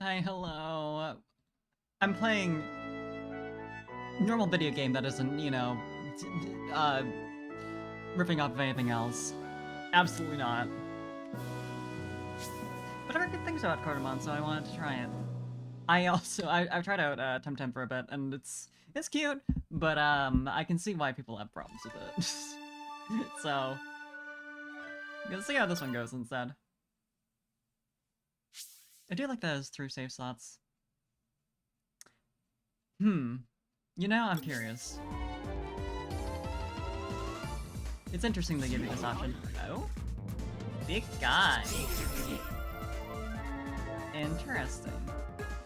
Hi, hello. I'm playing normal video game that isn't, ripping off of anything else. Absolutely not. But I heard good things about coromon, so I wanted to try it. I've tried out Temtem for a bit, and it's cute, but I can see why people have problems with it. So, let's see how this one goes instead. I do like those through save slots. I'm curious. It's interesting they give you this option. Oh? Big guy. Interesting.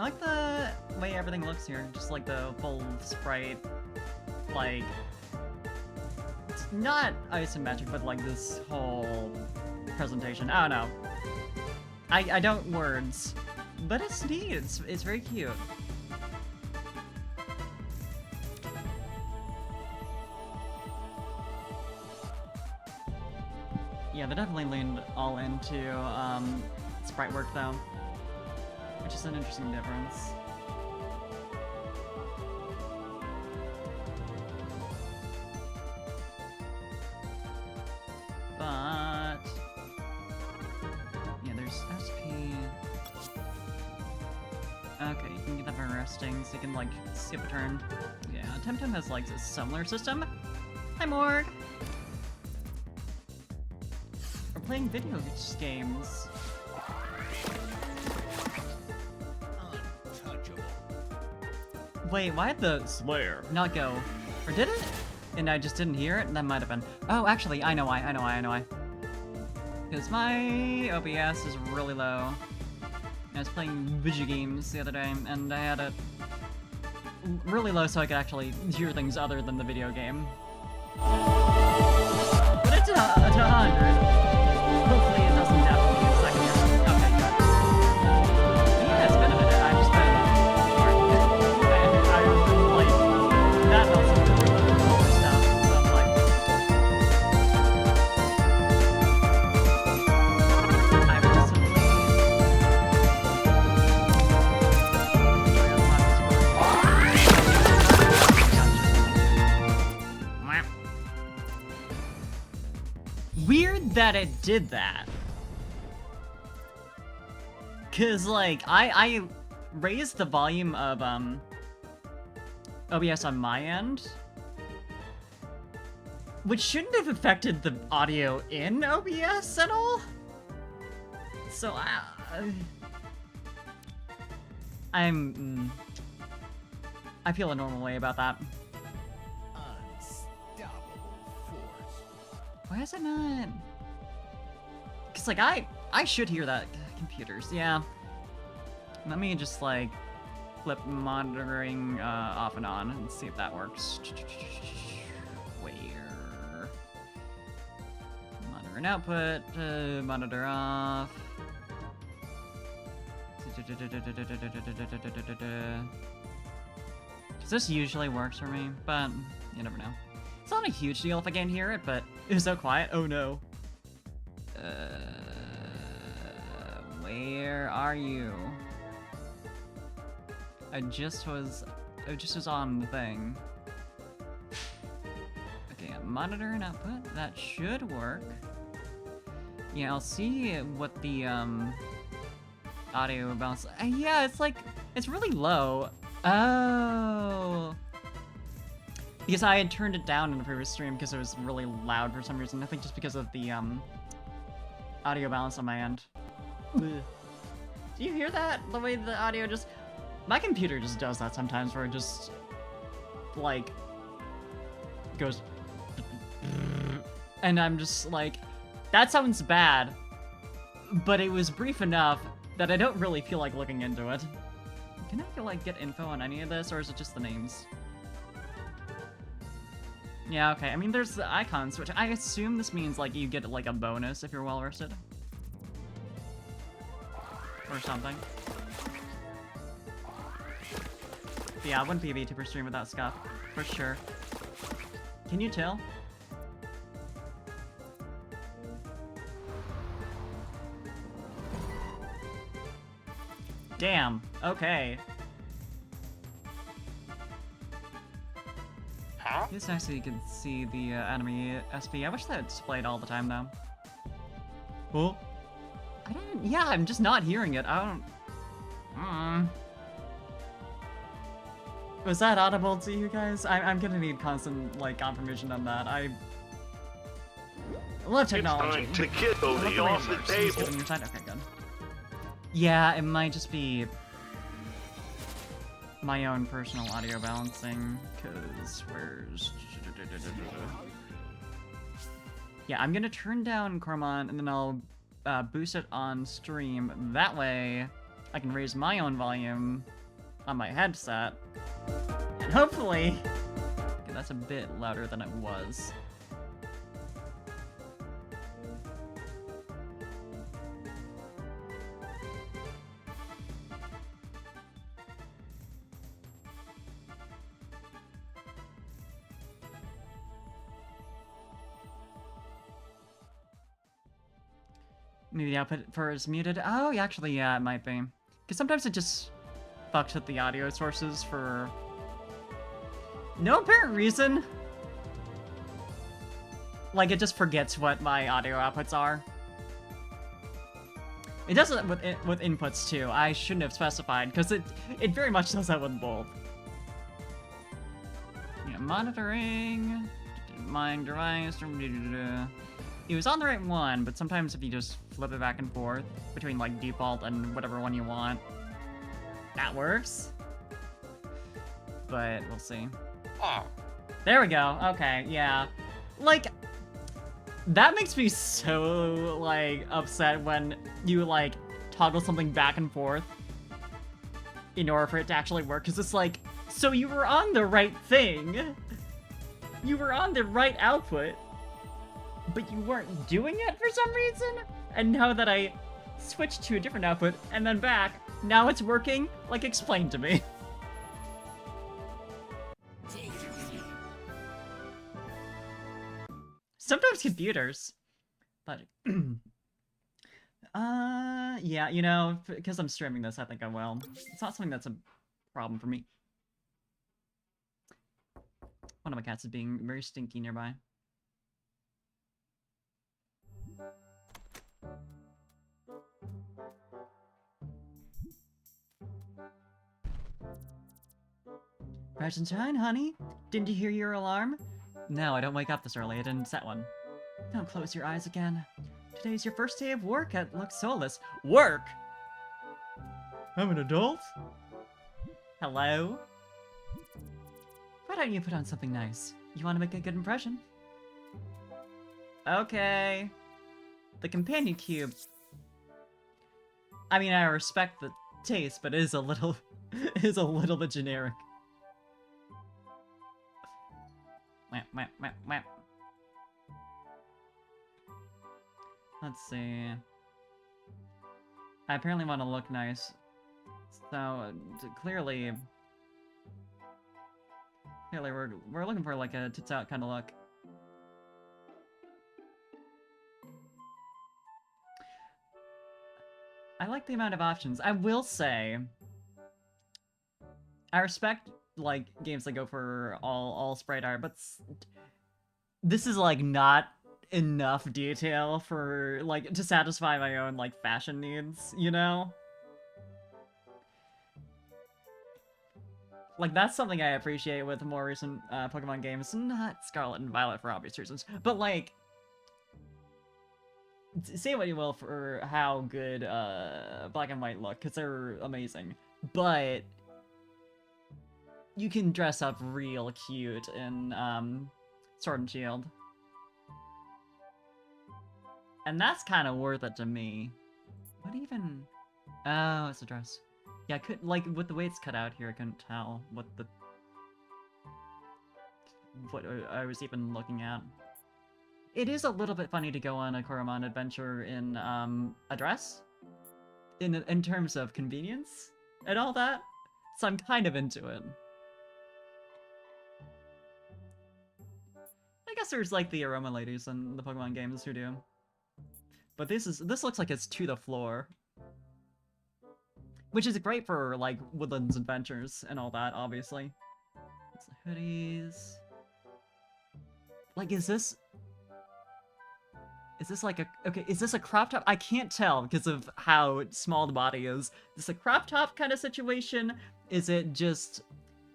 I like the way everything looks here. Just like the full sprite, like... It's not isometric, but like this whole presentation. I don't know. I don't words. But it's neat. It's very cute. Yeah, they definitely leaned all into sprite work though, which is an interesting difference. But yeah, there's SP. Okay, you can get that by resting, so you can like skip a turn. Yeah, Temtem has like a similar system. Hi, Morg. Playing video games. Untouchable. Wait, why did the Slayer not go? Or did it? And I just didn't hear it? That might have been. Oh, actually, I know why. Because my OBS is really low. I was playing video games the other day, and I had it really low so I could actually hear things other than the video game. But it's a 100. Hopefully it doesn't definitely in a second here. Okay, good. Yeah, it's been a minute. I just been I like that also really stuff. So I'm like I recently Weird that it did that. Cause like I raised the volume of OBS on my end, which shouldn't have affected the audio in OBS at all. So I feel a normal way about that. Why is it not? Cause like I should hear that. Computers, yeah. Let me just like flip monitoring off and on and see if that works. Where? Monitor and output, monitor off. Cause this usually works for me, but you never know. It's not a huge deal if I can't hear it, but it was so quiet. Oh no. Where are you? I just was on the thing. Okay, monitor and output. That should work. Yeah, I'll see what the audio bounce. Yeah, it's like it's really low. Oh. Because I had turned it down in the previous stream because it was really loud for some reason. I think just because of the audio balance on my end. Do you hear that? The way the audio just... My computer just does that sometimes where it just, like, goes... And I'm just like, that sounds bad, but it was brief enough that I don't really feel like looking into it. Can I, like, get info on any of this, or is it just the names? Yeah, okay. I mean, there's the icon switch. I assume this means, like, you get, like, a bonus if you're well-rested. Or something. But yeah, I wouldn't be a VTuber stream without Scuff. For sure. Can you tell? Damn, okay. Huh? It's nice that you can see the enemy SP. I wish that displayed all the time, though. Well, I don't... Yeah, I'm just not hearing it. I don't... Was that audible to you guys? I'm gonna need constant, like, confirmation on that. I love technology. It's time to kill the off the table. Okay, good. Yeah, it might just be my own personal audio balancing, because where's... Yeah, I'm gonna turn down Coromon, and then I'll boost it on stream. That way, I can raise my own volume on my headset. And hopefully... Okay, that's a bit louder than it was. Maybe the output for is muted. Oh, yeah, actually, yeah, it might be. Because sometimes it just fucks with the audio sources for no apparent reason. Like, it just forgets what my audio outputs are. It does it with inputs, too. I shouldn't have specified, because it very much does that with both. Yeah, monitoring... Mind device... It was on the right one, but sometimes if you just flip it back and forth between, like, default and whatever one you want, that works. But we'll see. Oh. There we go. Okay, yeah. Like, that makes me so, like, upset when you, like, toggle something back and forth in order for it to actually work, because it's like, so you were on the right thing. You were on the right output, but you weren't doing it for some reason? And now that I switched to a different output and then back, now it's working? Like, explain to me. Sometimes computers, but... yeah, you know, because I'm streaming this, I think I will. It's not something that's a problem for me. One of my cats is being very stinky nearby. Rise and shine, honey. Didn't you hear your alarm? No, I don't wake up this early. I didn't set one. Don't close your eyes again. Today's your first day of work at Lux Solus. Work? I'm an adult? Hello? Why don't you put on something nice? You want to make a good impression? Okay. The companion cube. I mean, I respect the taste, but it is a little... is a little bit generic. Let's see. I apparently want to look nice. So, clearly... Clearly, we're looking for, like, a tits out kind of look. I like the amount of options. I will say... I respect, like, games that go for all sprite art, but this is, like, not enough detail for, like, to satisfy my own, like, fashion needs, you know? Like, that's something I appreciate with more recent Pokemon games. Not Scarlet and Violet for obvious reasons, but, like, say what you will for how good Black and White look, because they're amazing, but you can dress up real cute in Sword and Shield. And that's kind of worth it to me. What even... Oh, it's a dress. Yeah, I could, like, with the way it's cut out here, I couldn't tell what I was even looking at. It is a little bit funny to go on a Coromon adventure in, a dress. In terms of convenience and all that. So I'm kind of into it. I guess there's, like, the aroma ladies in the Pokemon games who do. But this looks like it's to the floor. Which is great for, like, Woodlands Adventures and all that, obviously. It's the hoodies. Like, is this like a... Okay, is this a crop top? I can't tell because of how small the body is. Is this a crop top kind of situation? Is it just,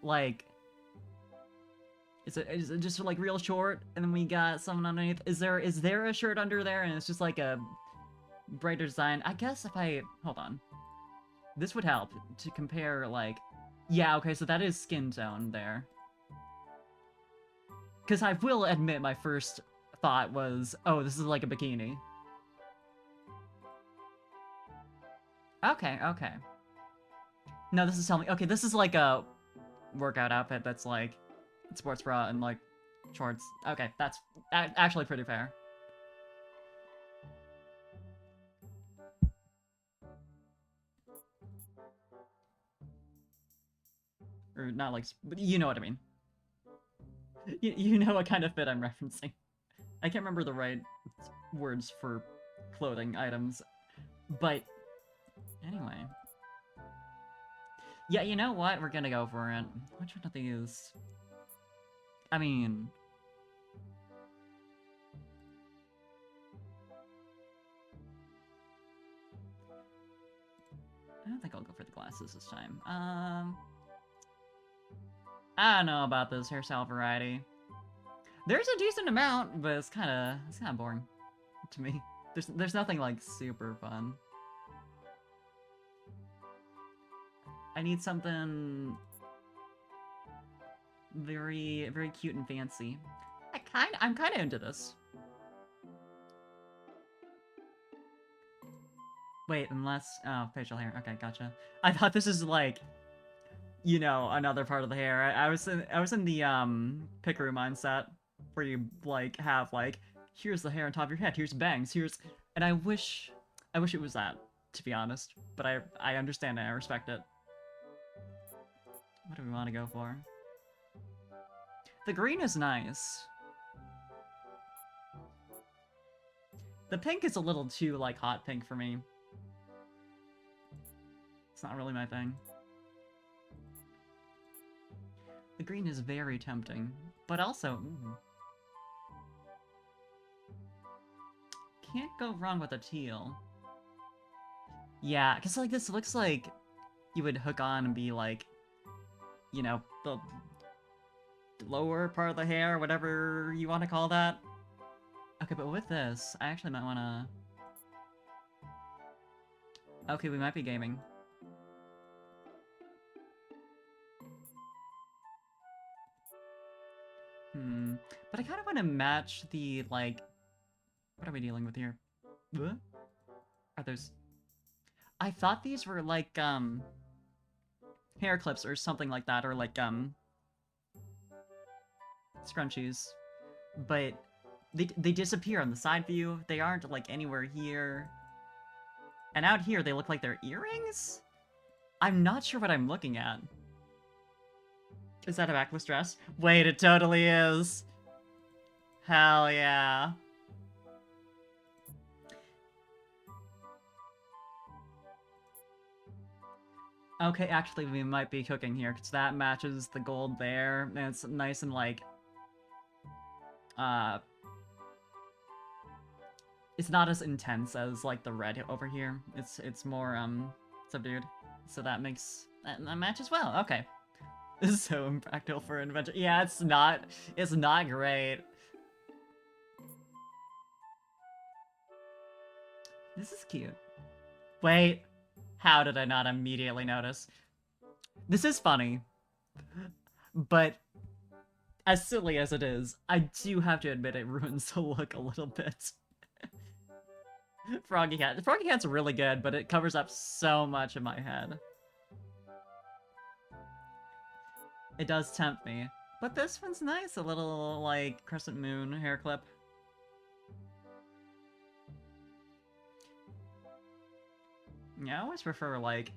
like... Is it just, like, real short, and then we got someone underneath? Is there a shirt under there, and it's just, like, a brighter design? I guess if I... Hold on. This would help to compare, like... Yeah, okay, so that is skin tone there. Because I will admit my first thought was, oh, this is like a bikini. Okay, okay. No, this is telling me... Okay, this is like a workout outfit that's like sports bra and like shorts. Okay, that's actually pretty fair. Or not like... But you know what I mean. You know what kind of fit I'm referencing. I can't remember the right words for clothing items, but anyway. Yeah, you know what? We're gonna go for it. Which one of these? I mean... I don't think I'll go for the glasses this time. I don't know about this hairstyle variety. There's a decent amount, but it's kind of boring to me. There's nothing like super fun. I need something very, very cute and fancy. I'm kind of into this. Wait, unless... Oh, facial hair. Okay, gotcha. I thought this is like, you know, another part of the hair. I was in the Pickaroo mindset where you like have like, here's the hair on top of your head, here's bangs, here's... And I wish it was that, to be honest. But I understand and I respect it. What do we want to go for? The green is nice. The pink is a little too, like, hot pink for me. It's not really my thing. The green is very tempting, but also... Ooh. Can't go wrong with a teal. Yeah, because, like, this looks like you would hook on and be, like, you know, the lower part of the hair, whatever you want to call that. Okay, but with this, I actually might want to... Okay, we might be gaming. But I kind of want to match the, like... What are we dealing with here? What? Are those... I thought these were, like, hair clips or something like that, or, like, scrunchies. But they disappear on the side view. They aren't, like, anywhere here. And out here, they look like they're earrings? I'm not sure what I'm looking at. Is that a backless dress? Wait, it totally is. Hell yeah. Okay, actually, we might be cooking here, because that matches the gold there, and it's nice and, like, it's not as intense as, like, the red over here. It's more, subdued. So that makes... that matches well. Okay. This is so impractical for an adventure. Yeah, it's not great. This is cute. Wait. How did I not immediately notice? This is funny. But as silly as it is, I do have to admit it ruins the look a little bit. Froggy Cat. The Froggy Cat's really good, but it covers up so much of my head. It does tempt me. But this one's nice, a little, like, crescent moon hair clip. Yeah, I always prefer, like,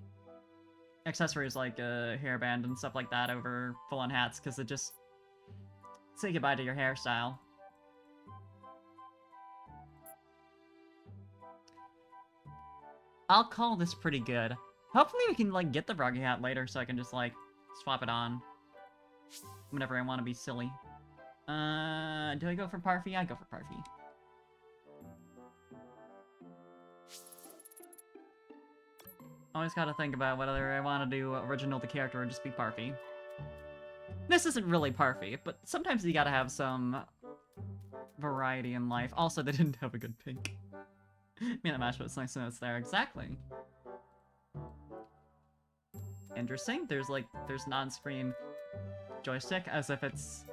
accessories like a hairband and stuff like that over full-on hats, because it just... say goodbye to your hairstyle. I'll call this pretty good. Hopefully we can, like, get the Froggy hat later so I can just, like, swap it on whenever I want to be silly. Do I go for Parfy? I go for Parfy. Always gotta think about whether I want to do original the character or just be Parfy. This isn't really Parfy, but sometimes you gotta have some variety in life. Also, they didn't have a good pink. Man, that match was nice and it's there. Exactly. Interesting. There's non-screen joystick as if it's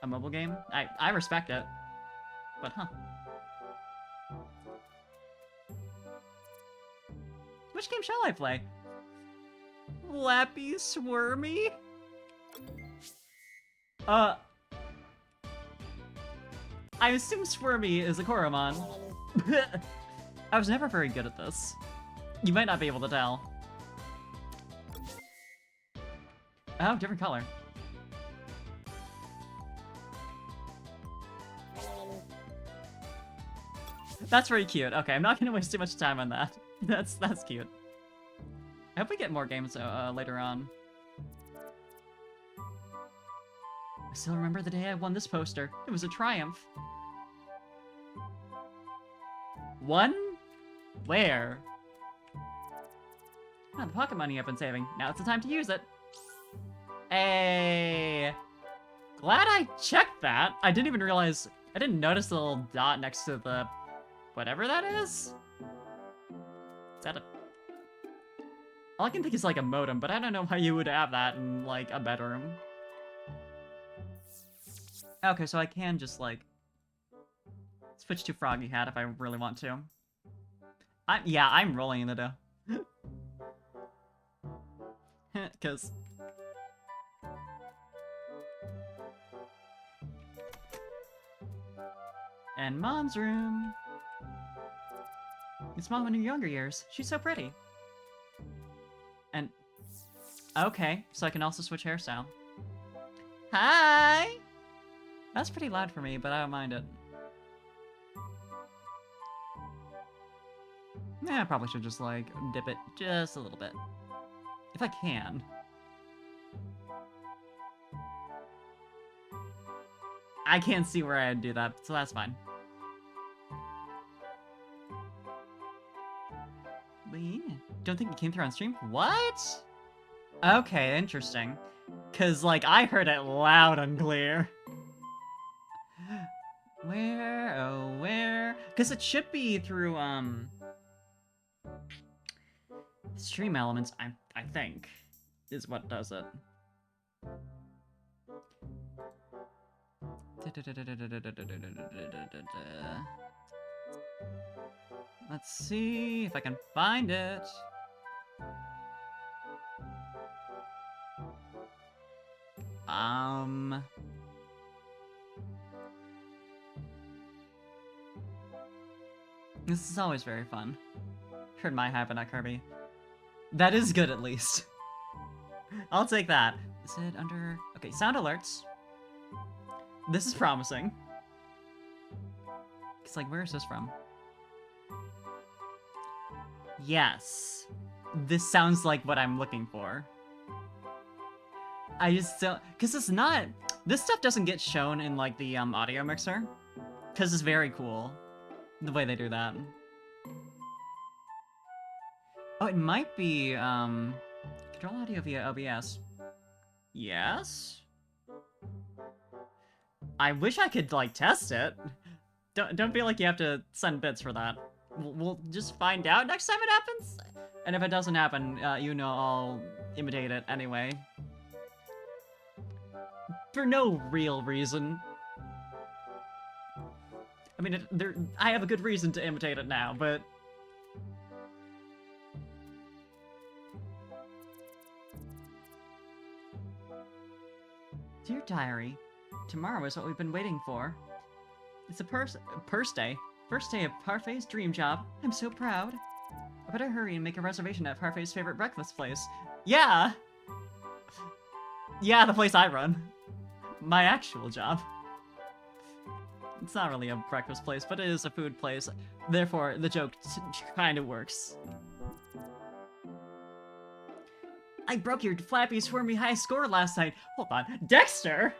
a mobile game. I respect it. But huh. Which game shall I play? Flappy Swarmy? I assume Swarmy is a coromon. I was never very good at this. You might not be able to tell. Oh, different color. That's very cute. Okay, I'm not gonna waste too much time on that. That's cute. I hope we get more games later on. I still remember the day I won this poster. It was a triumph. Won? Where? Oh, the pocket money I've been saving. Now it's the time to use it. Hey! Glad I checked that. I didn't even realize... I didn't notice the little dot next to the... whatever that is? Is that a... All I can think is like a modem, but I don't know how you would have that in, like, a bedroom. Okay, so I can just, like... switch to Froggy Hat if I really want to. Yeah, I'm rolling in the dough. Because... And Mom's room. It's Mom in her younger years. She's so pretty. And... okay, so I can also switch hairstyle. Hi! That's pretty loud for me, but I don't mind it. Yeah, I probably should just, like, dip it just a little bit. If I can. I can't see where I'd do that, so that's fine. But yeah, don't think it came through on stream? What? Okay, interesting. Cause, like, I heard it loud and clear. Where, oh, where? Cause it should be through, stream elements, I think, is what does it. Let's see if I can find it. This is always very fun. Heard my hype on that Kirby. That is good, at least. I'll take that. Is it under... okay, sound alerts. This is promising. It's like, where is this from? Yes. This sounds like what I'm looking for. I just don't... because it's not... this stuff doesn't get shown in, like, the audio mixer. Because it's very cool. The way they do that. Oh, it might be, control audio via OBS. Yes? I wish I could, like, test it. Don't feel like you have to send bits for that. We'll just find out next time it happens. And if it doesn't happen, you know I'll imitate it anyway. For no real reason. I mean, I have a good reason to imitate it now, but... Dear Diary, tomorrow is what we've been waiting for. It's a purse day. First day of Parfai's dream job. I'm so proud. I better hurry and make a reservation at Parfai's favorite breakfast place. Yeah! Yeah, the place I run. My actual job. It's not really a breakfast place, but it is a food place. Therefore, the joke kind of works. I broke your flappy, squirmy high score last night. Hold on. Dexter?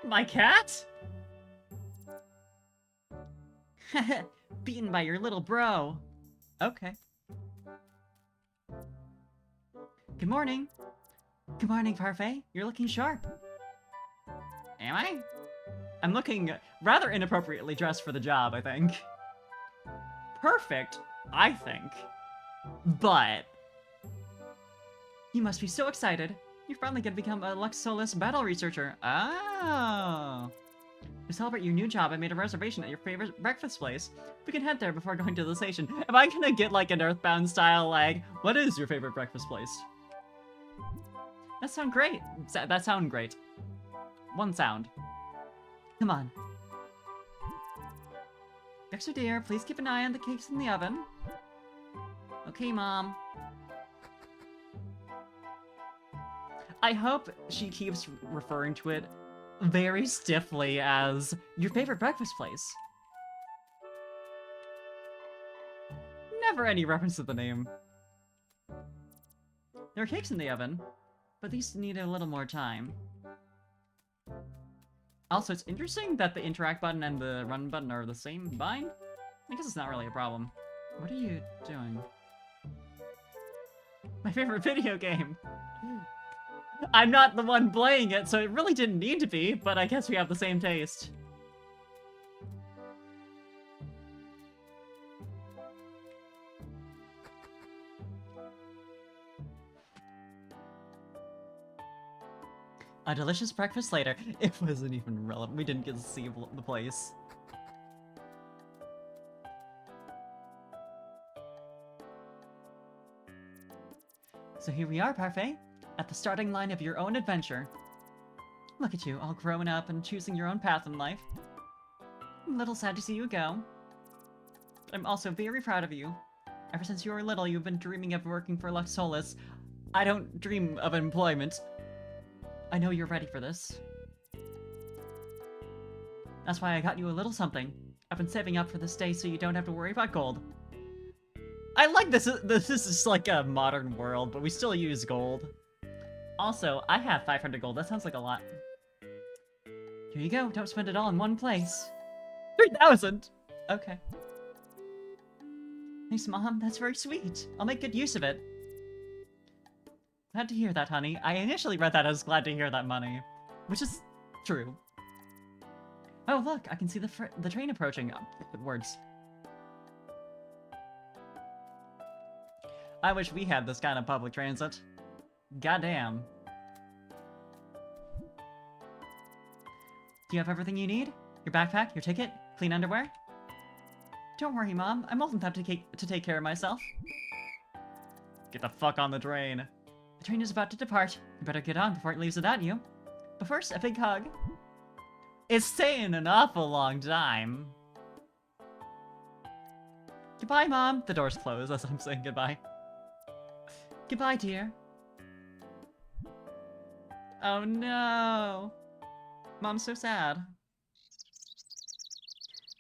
My cat? Beaten by your little bro. Okay. Good morning. Good morning, Parfait. You're looking sharp. Am I? I'm looking rather inappropriately dressed for the job, I think. Perfect, I think. But... you must be so excited. You're finally gonna become a Lux Solus battle researcher. Oh. To celebrate your new job, I made a reservation at your favorite breakfast place. We can head there before going to the station. Am I gonna get like an Earthbound style, like, what is your favorite breakfast place? That sounds great. That sounds great. One sound. Come on. Dexter dear, please keep an eye on the cakes in the oven. Okay, Mom. I hope she keeps referring to it very stiffly as your favorite breakfast place. Never any reference to the name. There are cakes in the oven, but these need a little more time. Also, it's interesting that the interact button and the run button are the same bind. I guess it's not really a problem. What are you doing? My favorite video game! I'm not the one playing it, so it really didn't need to be, but I guess we have the same taste. A delicious breakfast later. It wasn't even relevant. We didn't get to see the place. So here we are, Parfait, at the starting line of your own adventure. Look at you, all grown up and choosing your own path in life. I'm a little sad to see you go. But I'm also very proud of you. Ever since you were little, you've been dreaming of working for Lux Solus. I don't dream of employment. I know you're ready for this. That's why I got you a little something. I've been saving up for this day so you don't have to worry about gold. I like this. This is like a modern world, but we still use gold. Also, I have 500 gold. That sounds like a lot. Here you go. Don't spend it all in one place. 3,000! Okay. Thanks, Mom. That's very sweet. I'll make good use of it. Glad to hear that, honey. I initially read that as glad to hear that, money. Which is true. Oh, look. I can see the train approaching. Words. I wish we had this kind of public transit. Goddamn. Do you have everything you need? Your backpack, your ticket, clean underwear? Don't worry, Mom. I'm old enough to take care of myself. Get the fuck on the train. The train is about to depart. You better get on before it leaves without you. But first, a big hug. It's staying an awful long time. Goodbye, Mom. The door's closed as I'm saying goodbye. Goodbye, dear. Oh no. Mom's so sad.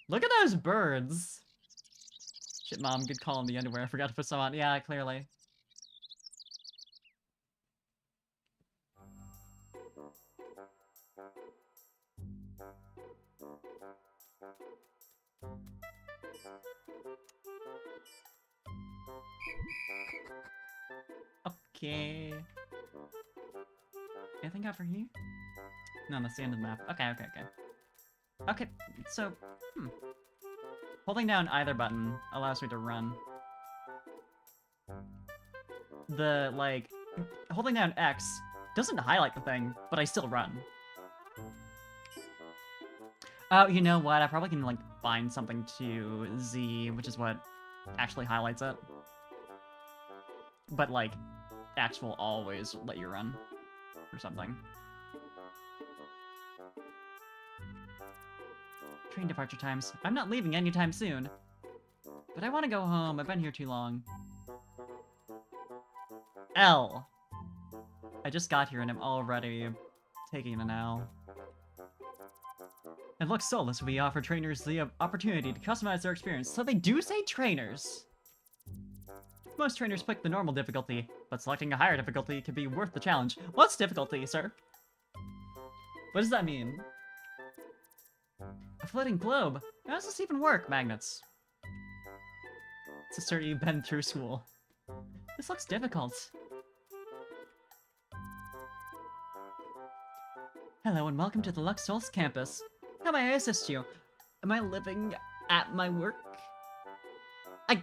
Look at those birds. Shit, Mom, good call on the underwear. I forgot to put some on. Yeah, clearly. Okay. Anything over here? No, that's the end of the map. Okay. Okay, so, holding down either button allows me to run. Holding down X doesn't highlight the thing, but I still run. Oh, you know what? I probably can, bind something to Z, which is what actually highlights it. But, X will always let you run. Or something. Train departure times. I'm not leaving anytime soon. But I want to go home. I've been here too long. L. I just got here and I'm already taking an L. At Lux Solus, we offer trainers the opportunity to customize their experience, so they do say trainers. Most trainers pick the normal difficulty, but selecting a higher difficulty can be worth the challenge. What's difficulty, sir? What does that mean? A floating globe. How does this even work, magnets? Sister, you've been through school. This looks difficult. Hello and welcome to the Lux Souls campus. How may I assist you? Am I living at my work? I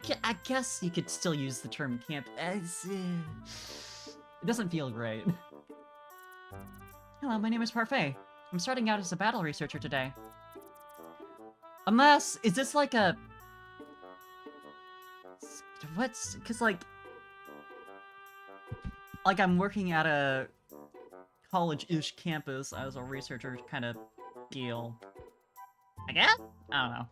guess you could still use the term camp as... it doesn't feel great. Hello, my name is Parfait. I'm starting out as a battle researcher today. Unless, is this like a... What's... Cause like I'm working at a college-ish campus as a researcher kind of deal. I guess? I don't know.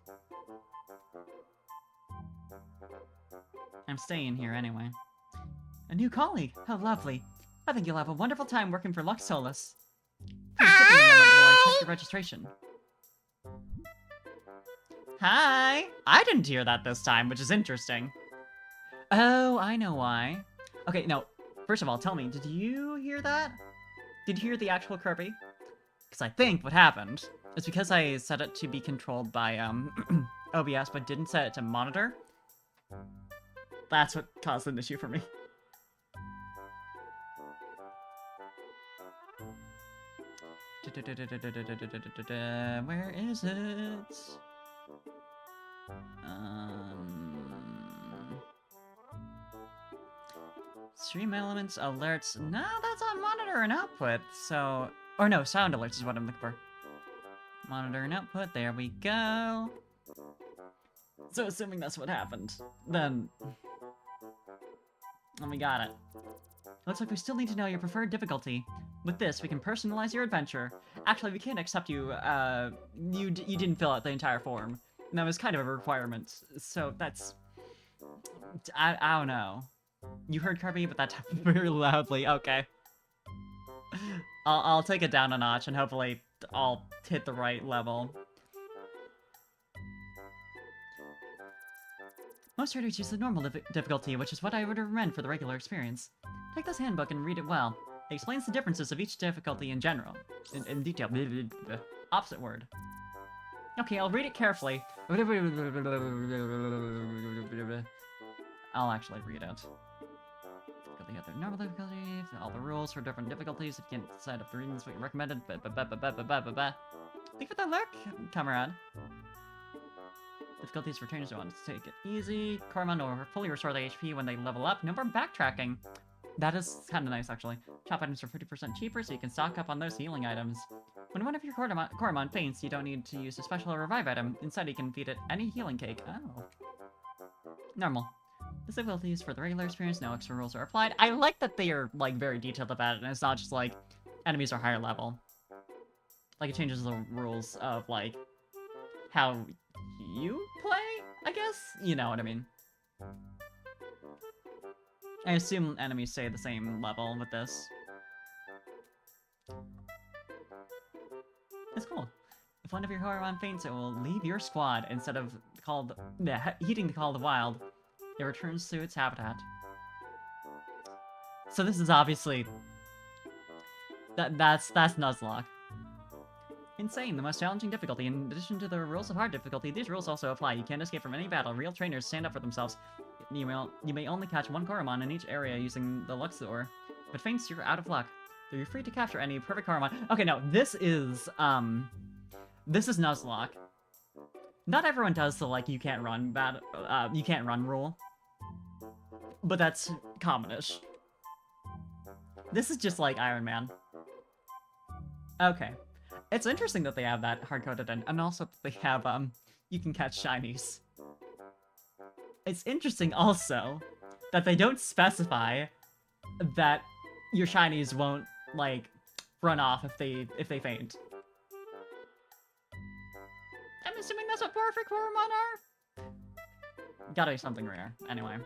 I'm staying here anyway. A new colleague! How lovely. I think you'll have a wonderful time working for Lux Solus. Please give me a moment while I check your registration. Hi! I didn't hear that this time, which is interesting. Oh, I know why. Okay, no. First of all, tell me, did you hear that? Did you hear the actual Kirby? Because I think what happened is because I set it to be controlled by, OBS, but didn't set it to monitor. That's what caused an issue for me. Where is it? Stream elements, alerts. No, that's on monitor and output. So, or no, sound alerts is what I'm looking for. Monitor and output. There we go. So, assuming that's what happened, then we got it. Looks like we still need to know your preferred difficulty. With this, we can personalize your adventure. Actually, we can't accept you. You didn't fill out the entire form. And that was kind of a requirement. So that's... I don't know. You heard Kirby, but that very loudly. Okay. I'll take it down a notch, and hopefully I'll hit the right level. Most traders use the normal difficulty, which is what I would recommend for the regular experience. Take this handbook and read it well. It explains the differences of each difficulty in general. In detail. Opposite word. Okay, I'll read it carefully. I'll actually read it. The other normal difficulty, all the rules for different difficulties. If you can't decide if the reading is what you recommended. Think for the lurk, comrade. Difficulties for trainers who want to take it easy. Coromon will fully restore the HP when they level up. No more backtracking. That is kind of nice, actually. Chop items are 50% cheaper, so you can stock up on those healing items. When one of your Coromon faints, you don't need to use a special revive item. Instead, you can feed it any healing cake. Oh. Normal. This ability is for the regular experience, no extra rules are applied. I like that they are, like, very detailed about it, and it's not just, like, enemies are higher level. Like, it changes the rules of, like, how you play, I guess? You know what I mean. I assume enemies stay the same level with this. It's cool. If one of your Coromon faints, it will leave your squad instead of heeding the call of the wild. It returns to its habitat. So this is obviously... That's Nuzlocke. Insane, the most challenging difficulty. In addition to the rules of hard difficulty, these rules also apply. You can't escape from any battle. Real trainers stand up for themselves. You may only catch one Coromon in each area using the Luxor. If it faints, you're out of luck. Though you're free to capture any perfect Coromon. Okay, no, this is Nuzlocke. Not everyone does the, like, you can't run rule. But that's commonish. This is just like Iron Man. Okay. It's interesting that they have that hard-coded in, and also that they have, you can catch shinies. It's interesting also that they don't specify that your shinies won't, like, run off if they faint. I'm assuming that's what perfect Coromon are? Gotta be something rare. Anyway.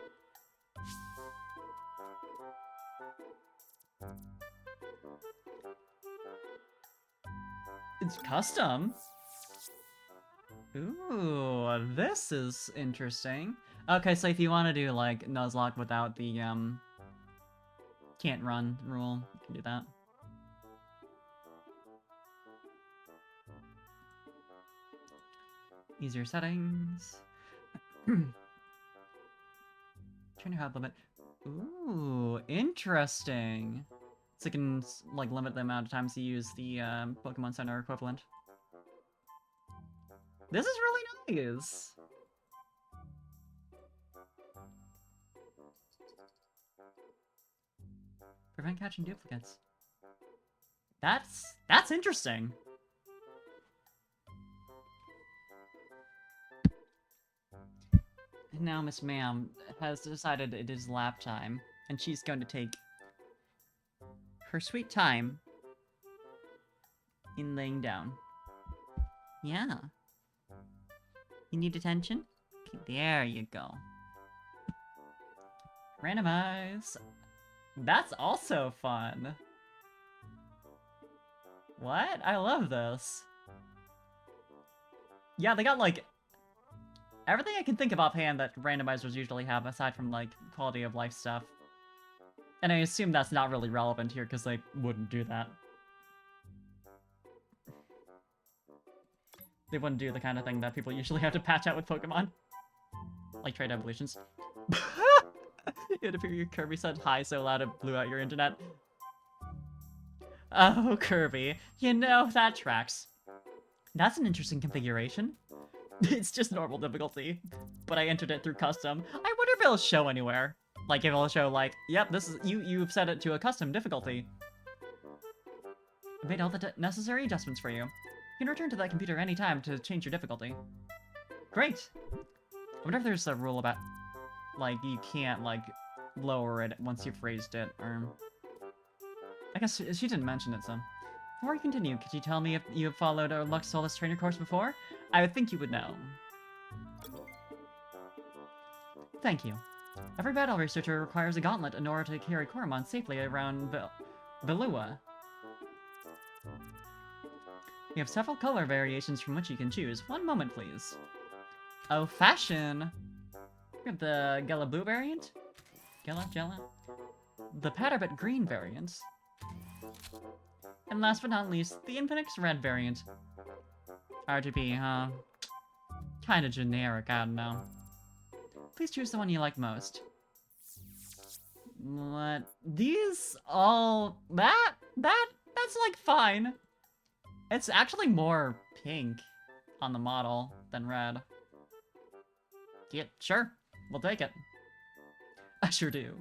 It's custom. Ooh, this is interesting. Okay, so if you want to do, like, Nuzlocke without the, can't run rule. You can do that. Easier settings. Trainer health limit. Ooh, interesting. So you can like limit the amount of times you use the Pokemon Center equivalent. This is really nice. Prevent catching duplicates. That's interesting. Now Miss Ma'am has decided it is lap time, and she's going to take her sweet time in laying down. Yeah. You need attention? Okay, there you go. Randomize. That's also fun. What? I love this. Yeah, they got, like, everything I can think of offhand that randomizers usually have, aside from, like, quality of life stuff. And I assume that's not really relevant here, because they wouldn't do that. They wouldn't do the kind of thing that people usually have to patch out with Pokemon. Like trade evolutions. It appeared your Kirby said hi so loud it blew out your internet. Oh, Kirby. You know, that tracks. That's an interesting configuration. It's just normal difficulty, but I entered it through custom. I wonder if it'll show anywhere. Like, if it'll show, like, yep, this is, you've set it to a custom difficulty. I made all the necessary adjustments for you. You can return to that computer anytime to change your difficulty. Great! I wonder if there's a rule about, like, you can't, like, lower it once you've raised it, or... I guess she didn't mention it, so... Before we continue, could you tell me if you have followed a Lux Solus trainer course before? I would think you would know. Thank you. Every battle researcher requires a gauntlet in order to carry Coromon safely around Velua. We have several color variations from which you can choose. One moment, please. Oh, fashion! We have the Gela Blue variant. Gela? The Patterbit Green variant. And last but not least, the Infinix Red variant. RGB, huh? Kinda generic, I don't know. Please choose the one you like most. What? These all... That's like fine. It's actually more pink on the model than red. Yeah, sure. We'll take it. I sure do.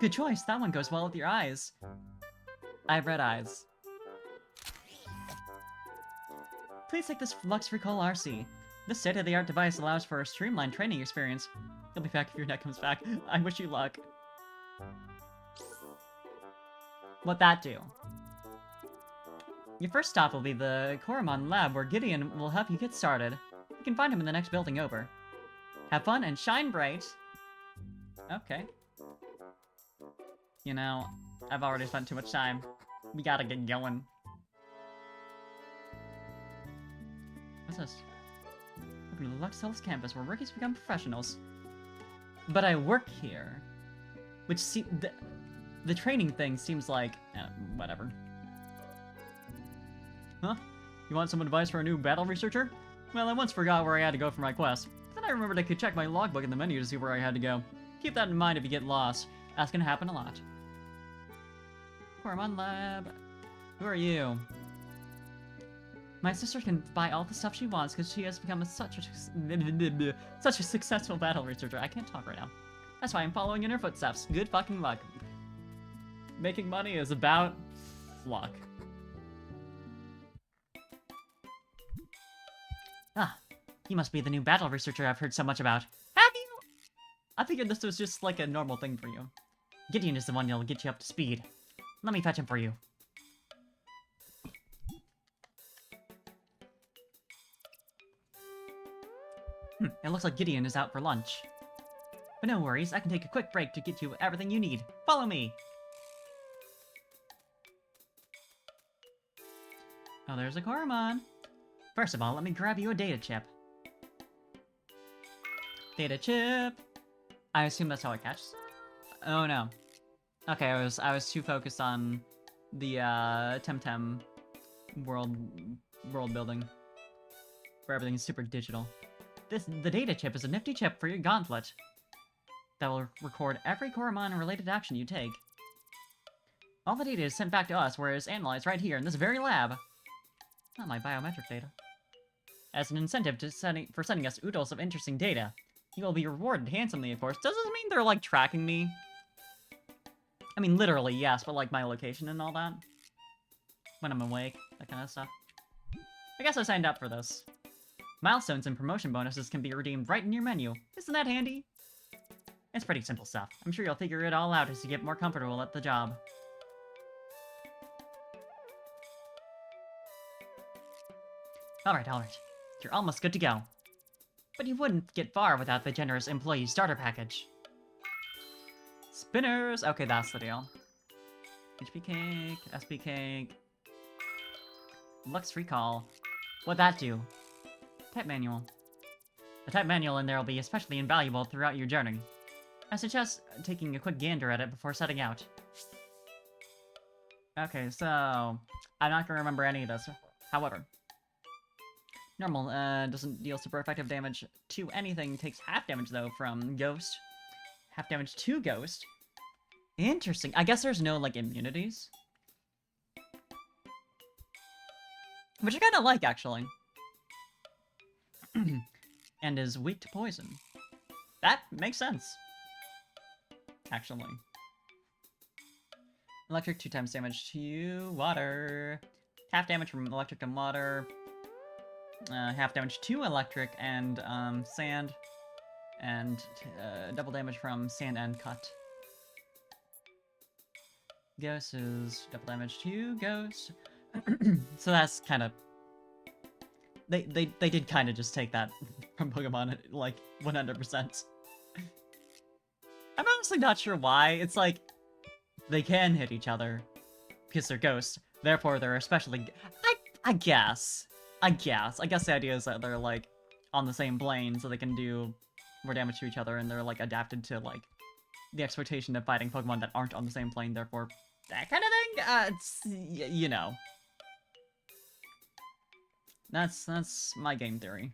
Good choice. That one goes well with your eyes. I have red eyes. Please take this Lux Recall RC. This state-of-the-art device allows for a streamlined training experience. You'll be back if your neck comes back. I wish you luck. What'd that do? Your first stop will be the Coromon lab, where Gideon will help you get started. You can find him in the next building over. Have fun and shine bright. Okay. You know, I've already spent too much time. We gotta get going. What's this? Welcome to the Lux Solus campus, where rookies become professionals. But I work here. Which, the training thing seems like... whatever. Huh? You want some advice for a new battle researcher? Well, I once forgot where I had to go for my quest. Then I remembered I could check my logbook in the menu to see where I had to go. Keep that in mind if you get lost. That's gonna happen a lot. Coromon Lab. Who are you? My sister can buy all the stuff she wants because she has become such a successful battle researcher. I can't talk right now. That's why I'm following in her footsteps. Good fucking luck. Making money is about luck. Ah, you must be the new battle researcher I've heard so much about. Have you? I figured this was just like a normal thing for you. Gideon is the one that'll get you up to speed. Let me fetch him for you. It looks like Gideon is out for lunch. But no worries, I can take a quick break to get you everything you need. Follow me! Oh, there's a Coromon. First of all, let me grab you a data chip. Data chip. I assume that's how it catches it? Oh no. Okay, I was too focused on the Temtem world building, where everything's super digital. The data chip is a nifty chip for your gauntlet that will record every coromon and related action you take. All the data is sent back to us, where it's analyzed right here in this very lab. Not my biometric data. As an incentive for sending us oodles of interesting data, you will be rewarded handsomely, of course. Does this mean they're, like, tracking me? I mean, literally, yes, but, like, my location and all that? When I'm awake, that kind of stuff. I guess I signed up for this. Milestones and promotion bonuses can be redeemed right in your menu. Isn't that handy? It's pretty simple stuff. I'm sure you'll figure it all out as you get more comfortable at the job. Alright. You're almost good to go. But you wouldn't get far without the generous employee starter package. Spinners! Okay, that's the deal. HP cake, SP cake. Lux recall. What'd that do? Type manual. The type manual in there will be especially invaluable throughout your journey. I suggest taking a quick gander at it before setting out. Okay, so I'm not gonna remember any of this. However, normal doesn't deal super effective damage to anything. Takes half damage though from Ghost. Half damage to Ghost. Interesting. I guess there's no like immunities. Which I kind of like, actually. And is weak to poison. That makes sense. Actually. Electric, 2 times damage to water. Half damage from electric and water. Half damage to electric and sand. And double damage from sand and cut. Ghost is double damage to Ghost. So that's kind of... They did kind of just take that from Pokemon, like, 100%. I'm honestly not sure why. It's like, they can hit each other because they're ghosts. Therefore, they're especially... I guess. I guess the idea is that they're, like, on the same plane, so they can do more damage to each other, and they're, like, adapted to, like, the expectation of fighting Pokemon that aren't on the same plane, therefore, that kind of thing? It's, you know. That's my game theory.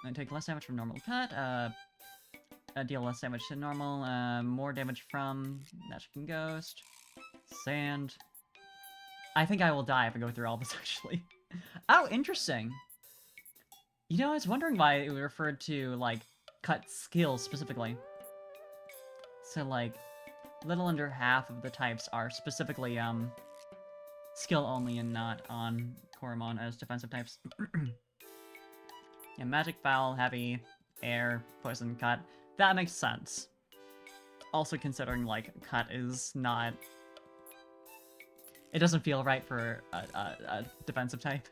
I take less damage from normal cut, deal less damage to normal, more damage from Magic and Ghost, Sand. I think I will die if I go through all this, actually. Oh, interesting. You know, I was wondering why it referred to, like, cut skills specifically. So, like, little under half of the types are specifically, skill only and not on Coromon as defensive types. Yeah, Magic, Foul, Heavy, Air, Poison, Cut. That makes sense. Also considering, like, Cut is not... It doesn't feel right for a defensive type.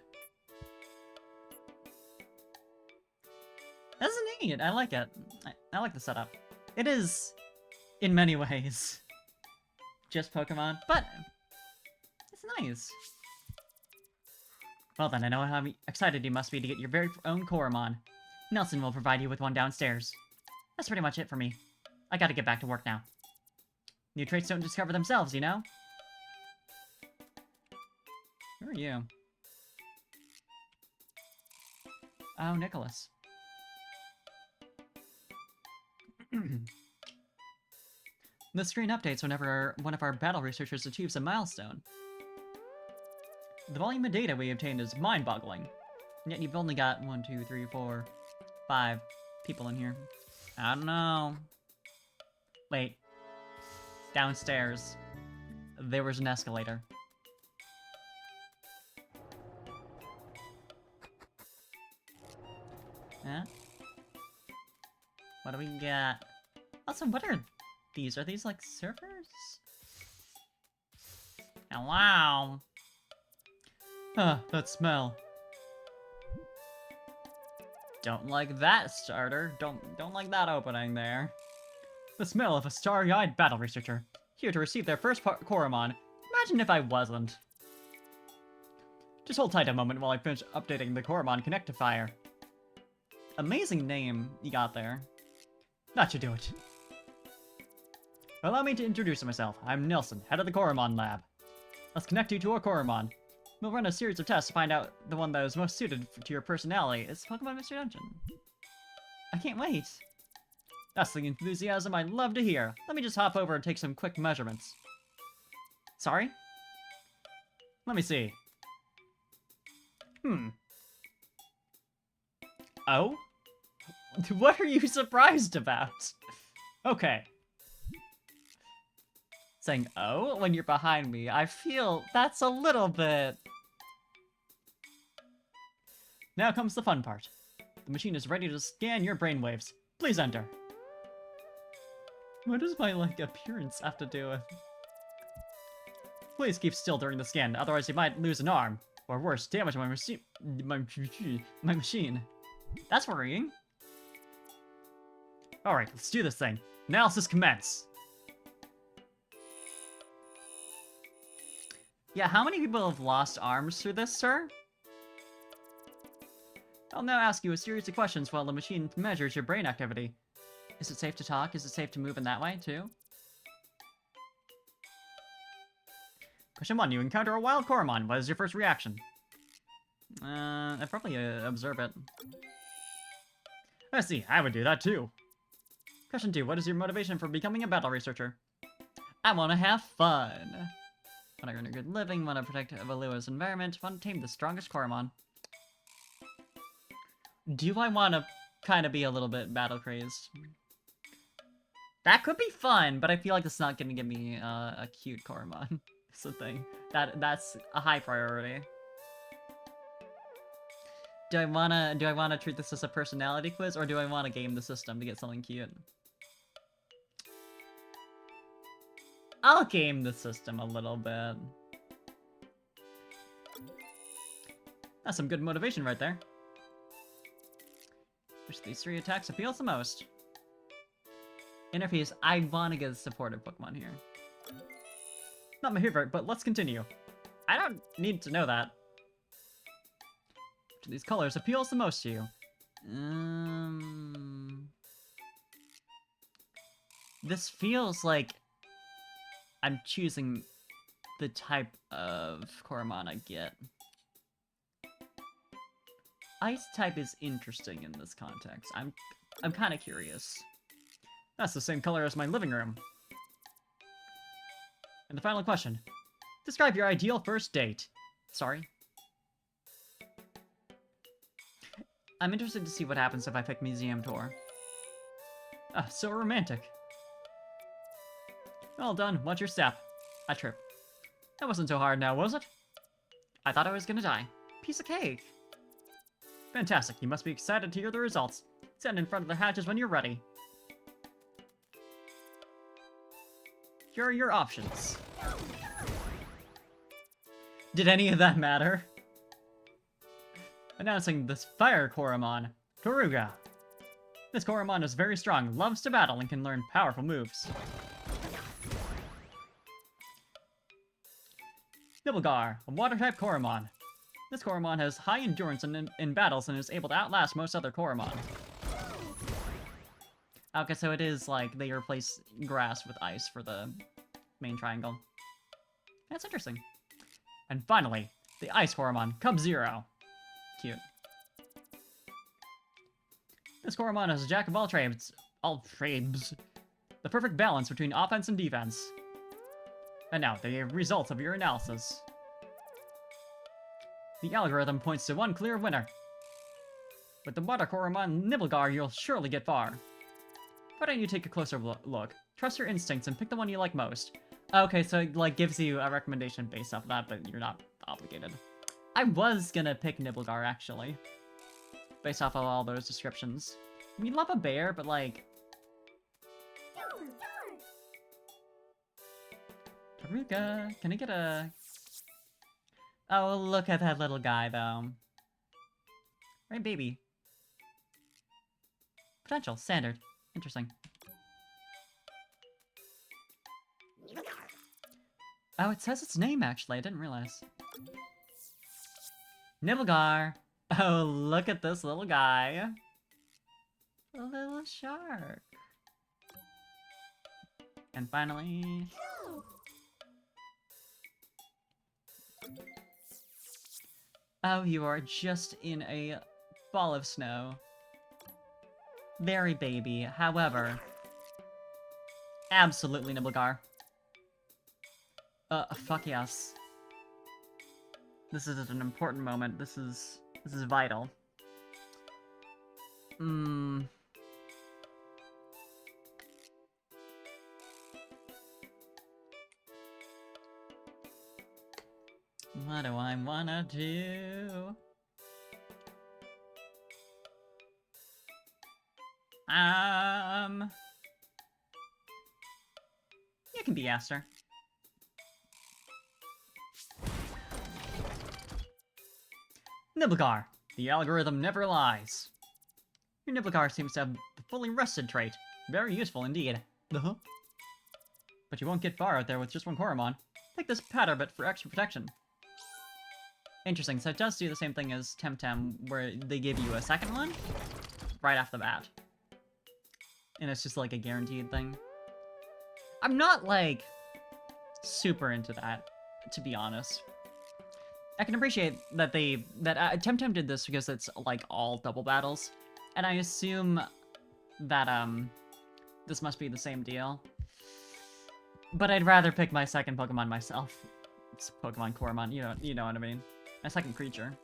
That's neat. I like it. I like the setup. It is, in many ways, just Pokemon, but it's nice. Well then, I know how excited you must be to get your very own Coromon. Nelson will provide you with one downstairs. That's pretty much it for me. I gotta get back to work now. New traits don't discover themselves, you know? Who are you? Oh, Nicholas. The screen updates whenever one of our battle researchers achieves a milestone. The volume of data we obtained is mind-boggling. And yet you've only got 1, 2, 3, 4, 5 people in here. I don't know. Wait. Downstairs. There was an escalator. Huh? What do we got? Also, what are these? Are these like surfers? Hello? Huh, that smell. Don't like that, starter. Don't like that opening there. The smell of a starry-eyed battle researcher, here to receive their first Coromon. Imagine if I wasn't. Just hold tight a moment while I finish updating the Coromon Connectifier. Amazing name you got there. That should do it. Allow me to introduce myself. I'm Nelson, head of the Coromon lab. Let's connect you to a Coromon. We'll run a series of tests to find out the one that is most suited to your personality. It's Pokemon Mystery Dungeon. I can't wait. That's the enthusiasm I love to hear. Let me just hop over and take some quick measurements. Sorry? Let me see. Oh? What are you surprised about? Okay. Saying oh when you're behind me, I feel that's a little bit... Now comes the fun part. The machine is ready to scan your brainwaves. Please enter. What does my, appearance have to do with... Please keep still during the scan, otherwise you might lose an arm. Or worse, damage my machine. My machine. That's worrying. Alright, let's do this thing. Analysis commence. Yeah, how many people have lost arms through this, sir? I'll now ask you a series of questions while the machine measures your brain activity. Is it safe to talk? Is it safe to move in that way, too? Question 1. You encounter a wild Coromon. What is your first reaction? I'd probably observe it. I see. I would do that, too. Question 2. What is your motivation for becoming a battle researcher? I want to have fun. Want to earn a good living, want to protect Evolua's environment, want to tame the strongest Coromon. Do I want to kind of be a little bit battle crazed? That could be fun, but I feel like it's not going to give me a cute Coromon. It's the thing. That's a high priority. Do I wanna treat this as a personality quiz, or do I want to game the system to get something cute? I'll game the system a little bit. That's some good motivation right there. Which of these 3 attacks appeals the most? Interface, I want to get a supportive Pokemon here. Not my favorite, but let's continue. I don't need to know that. Which of these colors appeals the most to you? This feels like I'm choosing the type of Coromon I get. Ice type is interesting in this context. I'm kind of curious. That's the same color as my living room. And the final question. Describe your ideal first date. Sorry. I'm interested to see what happens if I pick Museum Tour. Ah, so romantic. Well done. What's your step? I trip. That wasn't so hard now, was it? I thought I was gonna die. Piece of cake. Fantastic. You must be excited to hear the results. Stand in front of the hatches when you're ready. Here are your options. Did any of that matter? Announcing this fire Coromon, Taruga. This Coromon is very strong, loves to battle, and can learn powerful moves. Nibelgar, a water-type Coromon. This Coromon has high endurance in battles and is able to outlast most other Coromon. Okay, so it is like they replace grass with ice for the main triangle. That's interesting. And finally, the Ice Coromon, Cub-Zero. Cute. This Coromon is a jack of all trades. The perfect balance between offense and defense. And now, the results of your analysis. The algorithm points to one clear winner. With the Water Coromon Nibelgar, you'll surely get far. Why don't you take a closer look? Trust your instincts and pick the one you like most. Okay, so it, like, gives you a recommendation based off of that, but you're not obligated. I was gonna pick Nibelgar, actually. Based off of all those descriptions. We love a bear, but, like... Taruga, can I get a... Oh, look at that little guy, though. Right, baby. Potential, standard. Interesting. Oh, it says its name, actually. I didn't realize. Nibelgar. Oh, look at this little guy. A little shark. And finally... Oh, you are just in a ball of snow. Very baby, however... Absolutely Nibblegar. Fuck yes. This is an important moment. This is vital. What do I wanna do? You can be Aster. Nibblegar, the algorithm never lies. Your Nibblegar seems to have the fully rested trait. Very useful indeed. But you won't get far out there with just one coromon. Take this Patterbit for extra protection. Interesting, so it does do the same thing as Temtem, where they give you a second one right off the bat. And it's just like a guaranteed thing. I'm not, like, super into that, to be honest. I can appreciate that Temtem did this because it's, like, all double battles. And I assume that, this must be the same deal. But I'd rather pick my second Pokemon myself. It's Pokemon Coromon, you know what I mean. My second creature.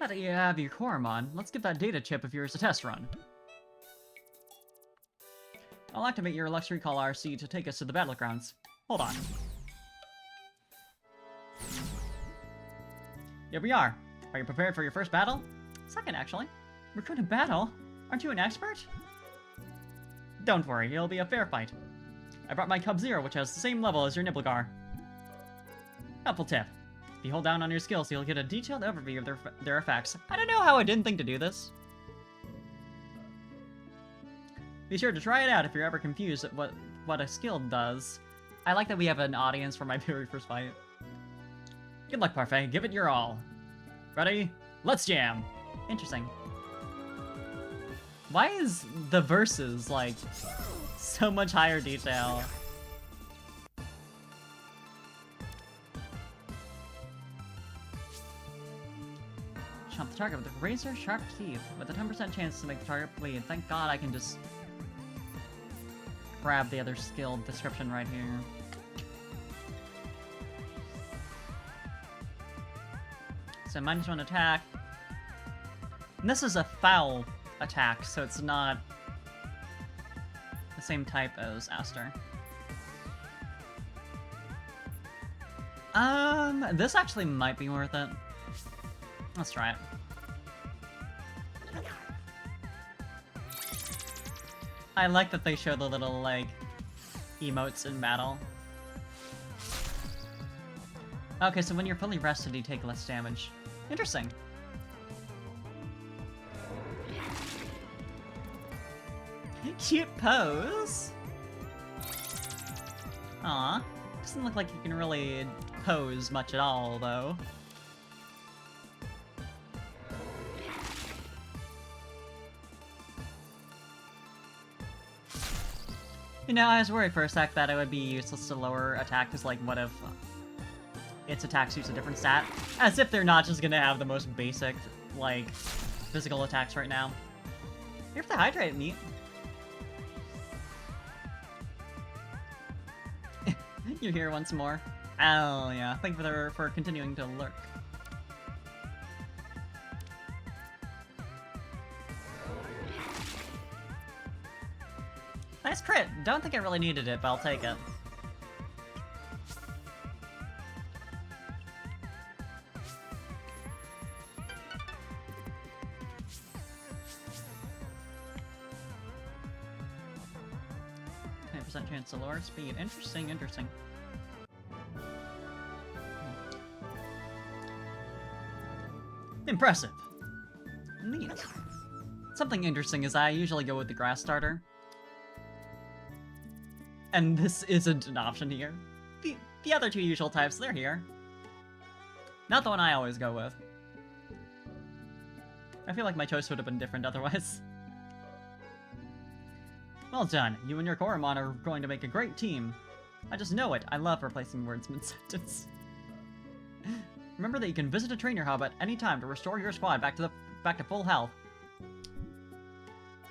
Now that you have your Coromon, let's give that data chip of yours a test run. I'll activate your Lux Recall RC to take us to the battlegrounds. Hold on. Here we are. Are you prepared for your first battle? Second, actually. We're going to battle? Aren't you an expert? Don't worry, it'll be a fair fight. I brought my Cub Zero, which has the same level as your Nibblegar. Helpful tip. If you hold down on your skills, you'll get a detailed overview of their effects. I don't know how I didn't think to do this. Be sure to try it out if you're ever confused at what a skill does. I like that we have an audience for my very first fight. Good luck, Parfait. Give it your all. Ready? Let's jam! Interesting. Why is the verses, like, so much higher detail? Chomp the target with a razor-sharp teeth, with a 10% chance to make the target bleed. Thank God I can just grab the other skill description right here. So -1 attack. And this is a foul attack, so it's not the same type as Aster. This actually might be worth it. Let's try it. I like that they show the little, like, emotes in battle. Okay, so when you're fully rested, you take less damage. Interesting. Cute pose! Aw. Doesn't look like you can really pose much at all, though. You know, I was worried for a sec that it would be useless to lower attack, because, like, what if its attacks use a different stat? As if they're not just gonna have the most basic, like, physical attacks right now. Here for the hydrate, neat. You're here once more. Oh, yeah. Thank you for continuing to lurk. Nice crit! Don't think I really needed it, but I'll take it. Chance to lower speed. Interesting, interesting. Impressive. Neat. Something interesting is I usually go with the grass starter. And this isn't an option here. The other two usual types, they're here. Not the one I always go with. I feel like my choice would have been different otherwise. Well done. You and your coromon are going to make a great team. I just know it. I love replacing words mid-sentence. Remember that you can visit a trainer hub at any time to restore your squad back to full health.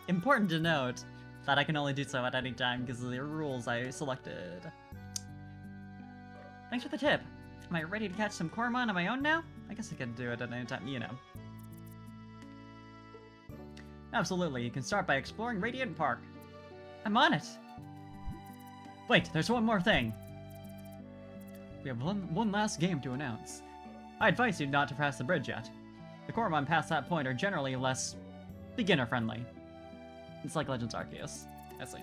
Important to note that I can only do so at any time because of the rules I selected. Thanks for the tip. Am I ready to catch some coromon on my own now? I guess I can do it at any time, you know. Absolutely, you can start by exploring Radiant Park. I'm on it! Wait, there's one more thing. We have one last game to announce. I advise you not to pass the bridge yet. The coromon past that point are generally less beginner-friendly. It's like Legends Arceus. I see.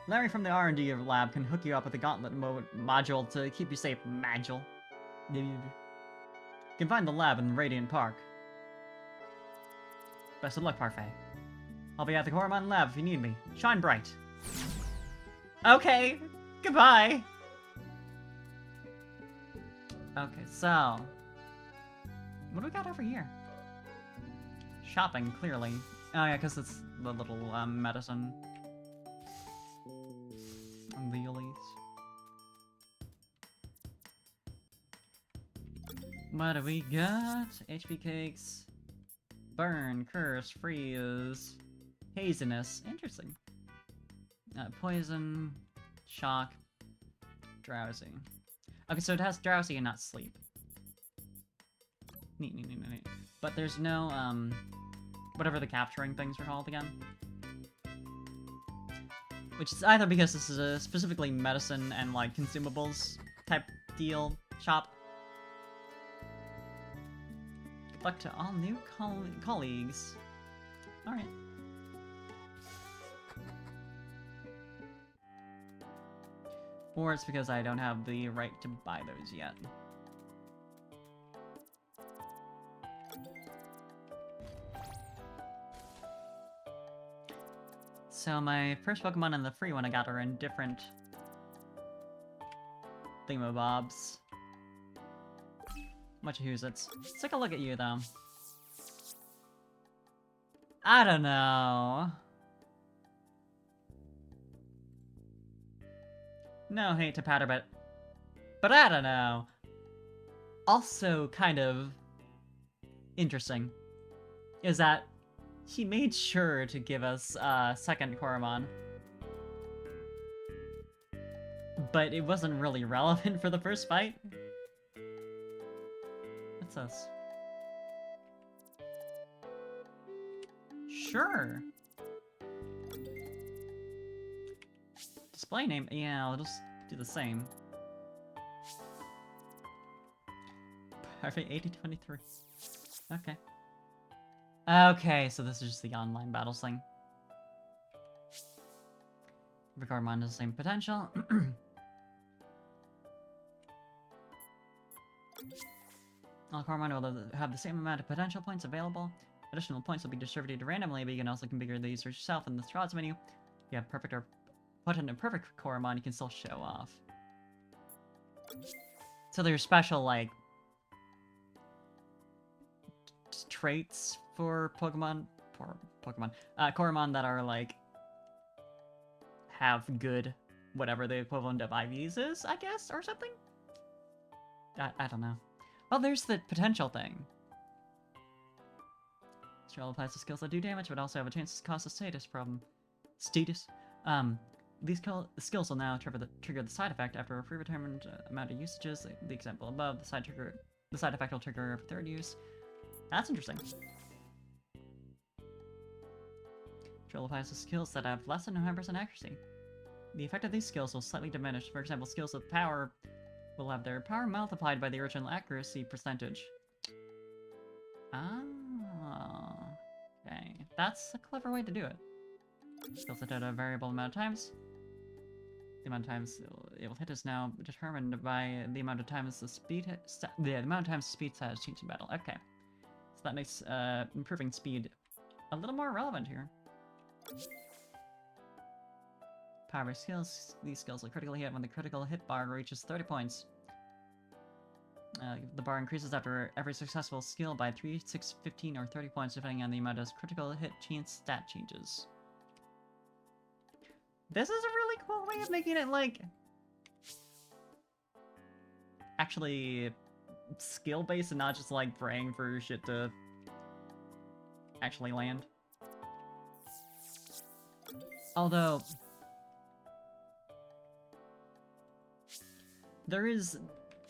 Larry from the R&D lab can hook you up with a gauntlet module to keep you safe. Module. You can find the lab in Radiant Park. Best of luck, Parfait. I'll be at the coromon lab if you need me. Shine bright. Okay. Goodbye. Okay, so... what do we got over here? Shopping, clearly. Oh yeah, because it's the little medicine. Wheelies. What do we got? HP cakes. Burn, curse, freeze. Haziness. Interesting. Poison. Shock. Drowsy. Okay, so it has drowsy and not sleep. Neat. But there's no, whatever the capturing things are called again. Which is either because this is a specifically medicine and, like, consumables type deal shop. Good luck to all new colleagues. Alright. Or it's because I don't have the right to buy those yet. So my first Pokemon and the free one I got are in different thingamabobs. Much who's it's. Let's take a look at you though. I don't know. No hate to Powder, but I don't know. Also kind of interesting is that he made sure to give us a second Coromon. But it wasn't really relevant for the first fight. What's this? Sure. Display name? Yeah, I'll just do the same. Perfect 8023. Okay. Okay, so this is just the online battles thing. Recordmon has the same potential. All Coromon will have the same amount of potential points available. Additional points will be distributed randomly, but you can also configure these yourself in the Straws menu. If you have perfect or put in a perfect Coromon, you can still show off. So there's special, like, traits for Coromon that are, like, have good, whatever the equivalent of IVs is, I guess, or something? I don't know. Well, there's the potential thing. Straw applies to skills that do damage, but also have a chance to cause a status problem. Status? These skills will now trigger the side effect after a predetermined amount of usages. The example above, the side effect will trigger after third use. That's interesting. Drill applies to skills that have less than 100% accuracy. The effect of these skills will slightly diminish. For example, skills with power will have their power multiplied by the original accuracy percentage. Ah, okay. That's a clever way to do it. Skills that hit a variable amount of times. The amount of times it will hit is now determined by the amount of times the speed the amount of times the speed has changed in battle. Okay. So that makes improving speed a little more relevant here. Power skills. These skills will critically hit when the critical hit bar reaches 30 points. The bar increases after every successful skill by 3, 6, 15, or 30 points depending on the amount of critical hit chance stat changes. This is a really cool way of making it, like, actually skill-based and not just, like, praying for shit to actually land. Although, there is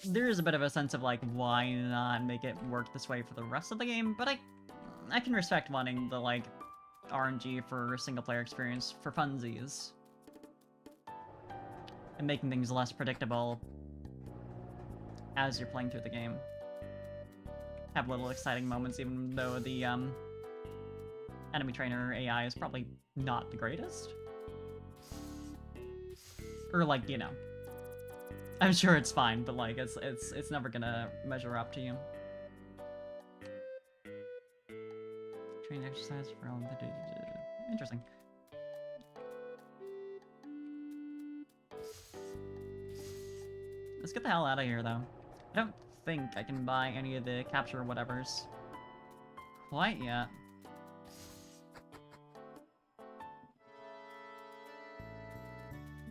a bit of a sense of, like, why not make it work this way for the rest of the game, but I can respect wanting the, like, RNG for single-player experience for funsies. And making things less predictable as you're playing through the game. Have little exciting moments, even though the enemy trainer AI is probably not the greatest. Or, like, you know, I'm sure it's fine, but, like, it's never gonna measure up to you. Train exercise for all the... Interesting. Let's get the hell out of here, though. I don't think I can buy any of the capture whatevers quite yet.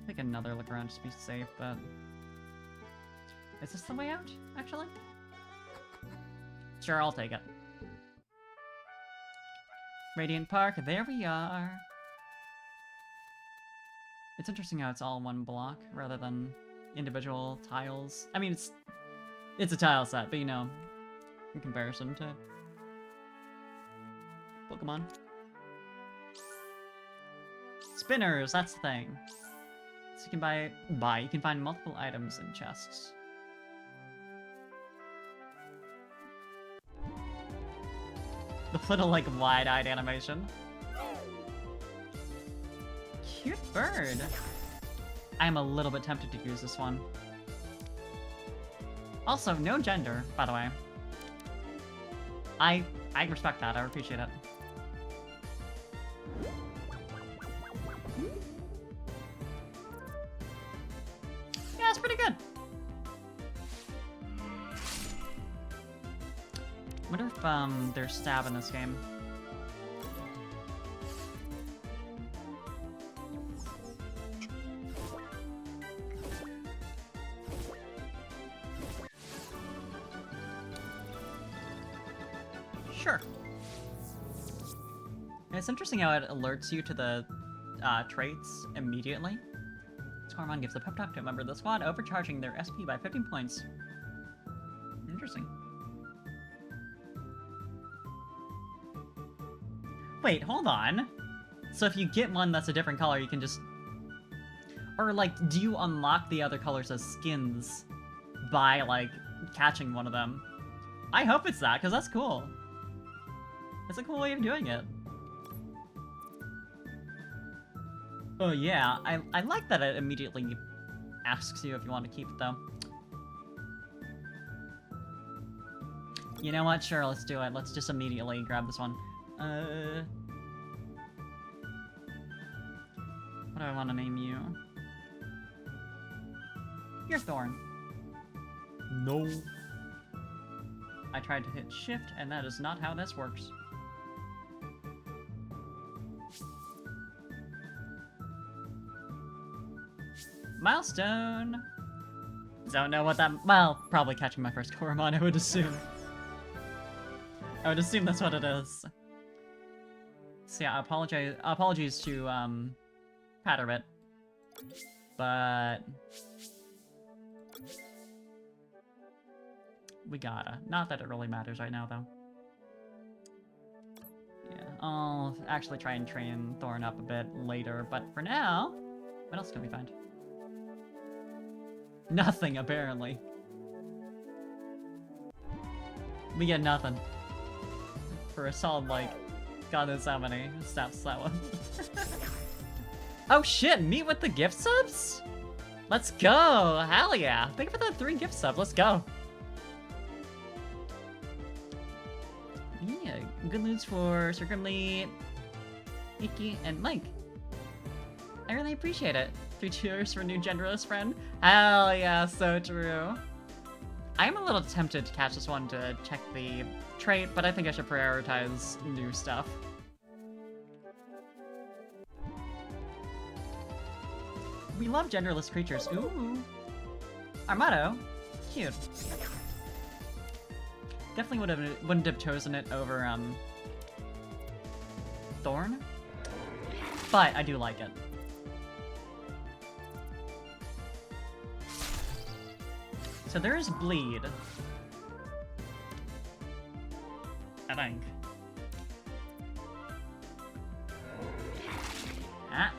Take another look around just to be safe, but... Is this the way out, actually? Sure, I'll take it. Radiant Park, there we are! It's interesting how it's all one block, rather than individual tiles. I mean, it's a tile set, but you know, in comparison to Pokemon. Spinners, that's the thing. So you can you can find multiple items in chests. The little, like, wide-eyed animation. Cute bird. I'm a little bit tempted to use this one. Also, no gender, by the way. I respect that, I appreciate it. Yeah, it's pretty good. Wonder if there's stab in this game. Sure. And it's interesting how it alerts you to the traits immediately. Coromon gives a pep talk to a member of the squad, overcharging their SP by 15 points. Interesting. Wait, hold on. So if you get one that's a different color, you can just... Or, like, do you unlock the other colors as skins by, like, catching one of them? I hope it's that, because that's cool. It's a cool way of doing it. Oh yeah, I like that it immediately asks you if you want to keep it, though. You know what? Sure, let's do it. Let's just immediately grab this one. What do I want to name you? You're Thorn. No. I tried to hit shift, and that is not how this works. Milestone! Don't know what that... Well, probably catching my first Coromon, I would assume. I would assume that's what it is. So yeah, apologies to, Patterbit. But... we gotta. Not that it really matters right now, though. Yeah, I'll actually try and train Thorn up a bit later, but for now... What else can we find? Nothing, apparently. We get nothing. For a solid, like, God knows how many snaps that one. Oh shit, meet with the gift subs? Let's go! Hell yeah! Thank you for the 3 gift subs, let's go! Yeah, good news for Sir Grimly, Icky, and Mike. I really appreciate it. 3 cheers for new genderless friend. Hell yeah, so true. I'm a little tempted to catch this one to check the trait, but I think I should prioritize new stuff. We love genderless creatures. Ooh. Armado. Cute. Definitely wouldn't have chosen it over, Thorn. But I do like it. So there's Bleed. I think. Ah.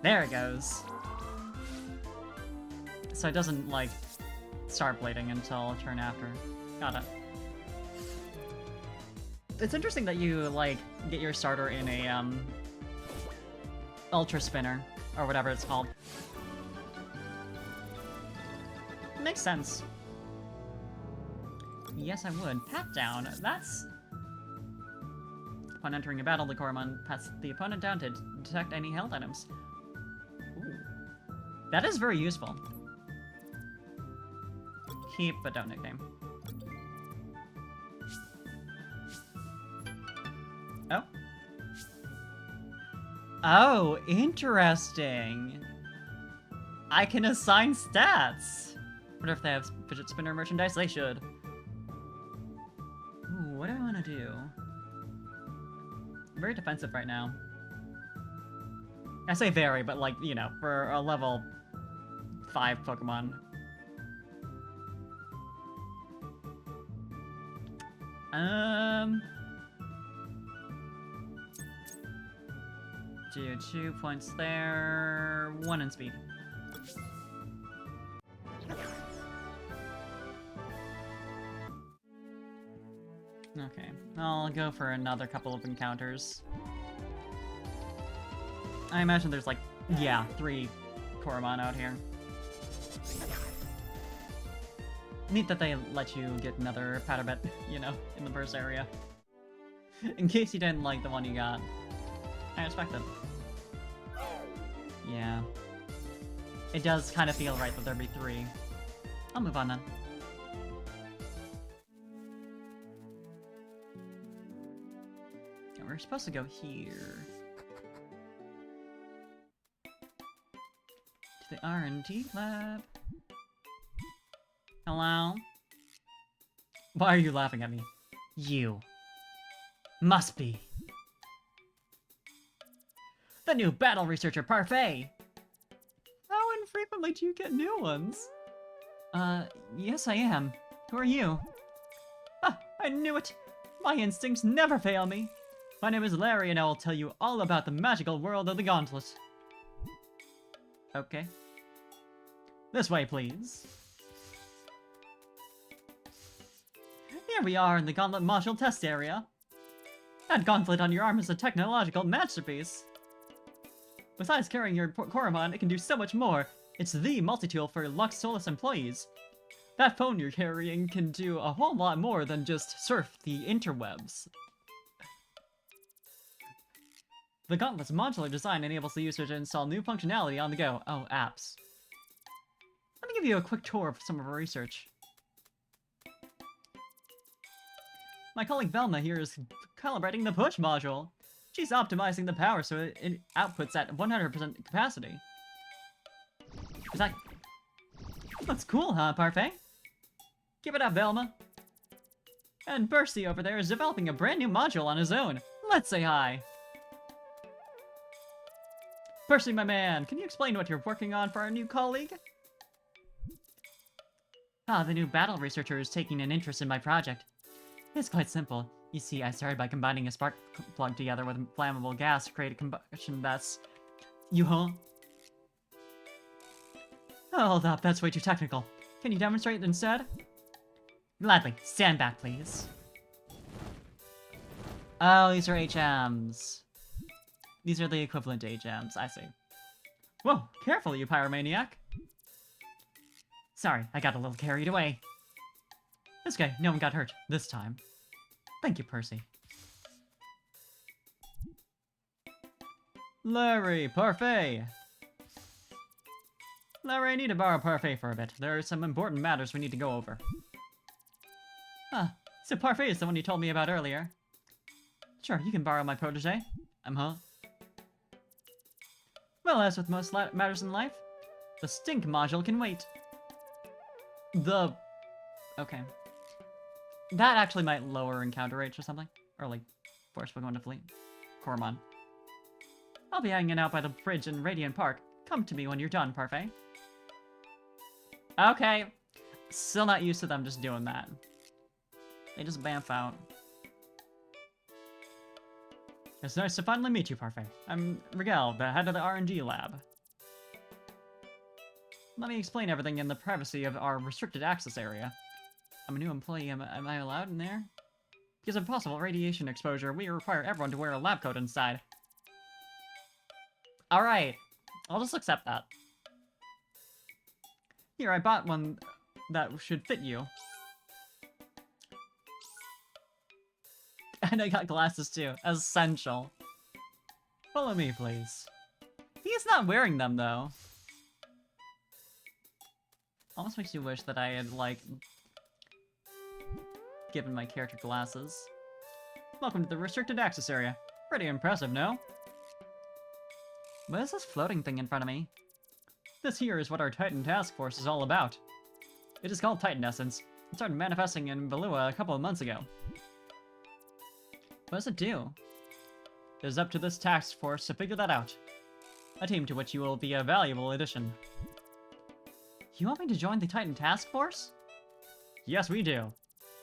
There it goes. So it doesn't, like, start bleeding until turn after. Got it. It's interesting that you, like, get your starter in a, Ultra Spinner, or whatever it's called. Makes sense. Yes, I would. Pat down. That's... Upon entering a battle, the coromon pats the opponent down to detect any health items. Ooh. That is very useful. Keep, but don't nickname. Oh. Oh, interesting. I can assign stats. Wonder if they have fidget spinner merchandise? They should. Ooh, what do I want to do? I'm very defensive right now. I say very, but like, you know, for a level 5 Pokemon. Do 2 points there, 1 in speed. Okay, I'll go for another couple of encounters. I imagine there's like, yeah, 3 Coromon out here. Neat that they let you get another Patterbet, you know, in the burst area. In case you didn't like the one you got. I respect it. Yeah. It does kind of feel right that there'd be 3. I'll move on then. Yeah, we're supposed to go here. To the R&D lab. Hello? Why are you laughing at me? You. Must be. The new battle researcher Parfait! How infrequently do you get new ones? Yes I am. Who are you? Ah, I knew it! My instincts never fail me! My name is Larry and I will tell you all about the magical world of the Gauntlet. Okay. This way, please. Here we are in the Gauntlet module test area. That gauntlet on your arm is a technological masterpiece. Besides carrying your Coromon, it can do so much more. It's the multi-tool for Lux Solus employees. That phone you're carrying can do a whole lot more than just surf the interwebs. The Gauntlet's modular design enables the user to install new functionality on the go. Oh, apps. Let me give you a quick tour of some of our research. My colleague Velma here is calibrating the push module. She's optimizing the power so it outputs at 100% capacity. Is that... That's cool, huh, Parfait? Give it up, Velma. And Percy over there is developing a brand new module on his own. Let's say hi. Percy, my man, can you explain what you're working on for our new colleague? Ah, the new battle researcher is taking an interest in my project. It's quite simple. You see, I started by combining a spark plug together with flammable gas to create a combustion that's... You-huh? Oh, hold up, that's way too technical. Can you demonstrate it instead? Gladly. Stand back, please. Oh, these are HMs. These are the equivalent to HMs, I see. Whoa, careful, you pyromaniac. Sorry, I got a little carried away. It's okay, no one got hurt this time. Thank you, Percy. Larry, Parfait! Larry, I need to borrow Parfait for a bit. There are some important matters we need to go over. Ah, so Parfait is the one you told me about earlier. Sure, you can borrow my protege. Huh? Well, as with most matters in life, the stink module can wait. Okay. That actually might lower encounter rates or something. Or, like, force Pokemon to flee. Coromon. I'll be hanging out by the bridge in Radiant Park. Come to me when you're done, Parfait. Okay. Still not used to them just doing that. They just bamf out. It's nice to finally meet you, Parfait. I'm Rigel, the head of the R&D lab. Let me explain everything in the privacy of our restricted access area. I'm a new employee. Am I allowed in there? Because of possible radiation exposure, we require everyone to wear a lab coat inside. Alright. I'll just accept that. Here, I bought one that should fit you. And I got glasses too. Essential. Follow me, please. He is not wearing them, though. Almost makes you wish that I had, like, given my character glasses. Welcome to the restricted access area. Pretty impressive, no? What is this floating thing in front of me? This here is what our Titan task force is all about. It is called Titan Essence. It started manifesting in Balua a couple of months ago. What does it do? It is up to this task force to figure that out. A team to which you will be a valuable addition. You want me to join the Titan task force? Yes, we do.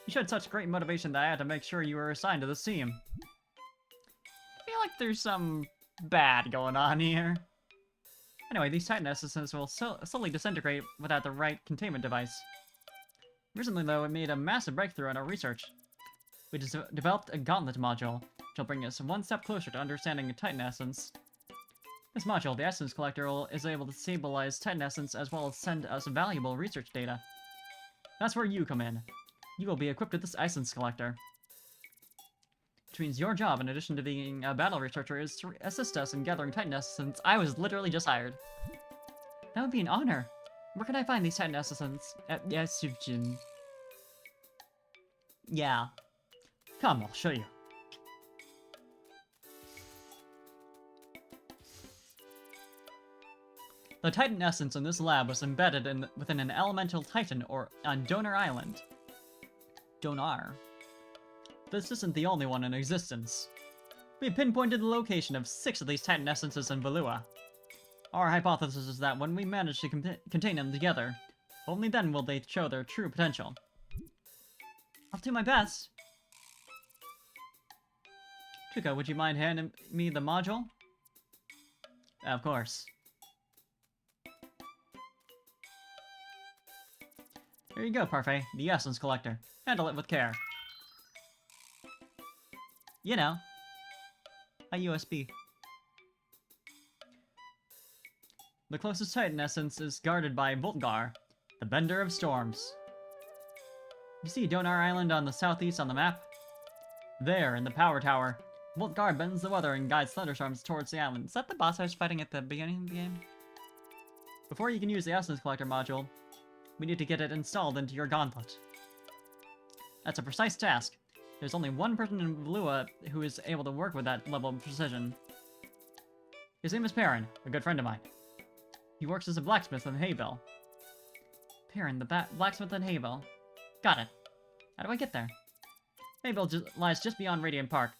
You showed such great motivation that I had to make sure you were assigned to this team. I feel like there's some bad going on here. Anyway, these Titan essences will slowly disintegrate without the right containment device. Recently, though, it made a massive breakthrough in our research. We developed a gauntlet module, which will bring us one step closer to understanding a Titan essence. This module, the Essence Collector, is able to stabilize Titan Essence as well as send us valuable research data. That's where you come in. You will be equipped with this Essence Collector. Which means your job, in addition to being a battle researcher, is to assist us in gathering Titan Essence. I was literally just hired. That would be an honor. Where can I find these Titan Essence? Yeah. Come, I'll show you. The Titan Essence in this lab was embedded within an elemental Titan on Donor Island. Donar. This isn't the only one in existence. We pinpointed the location of 6 of these Titan Essences in Balua. Our hypothesis is that when we manage to contain them together, only then will they show their true potential. I'll do my best. Tuka, would you mind handing me the module? Of course. Here you go, Parfait, the Essence Collector. Handle it with care. You know, a USB. The closest Titan Essence is guarded by Voltgar, the Bender of Storms. You see Donar Island on the southeast on the map? There, in the power tower, Voltgar bends the weather and guides thunderstorms towards the island. Is that the boss I was fighting at the beginning of the game? Before you can use the Essence Collector module, we need to get it installed into your gauntlet. That's a precise task. There's only one person in Balua who is able to work with that level of precision. His name is Perrin, a good friend of mine. He works as a blacksmith in Hayville. Perrin, the blacksmith in Hayville. Got it. How do I get there? Hayville lies just beyond Radiant Park.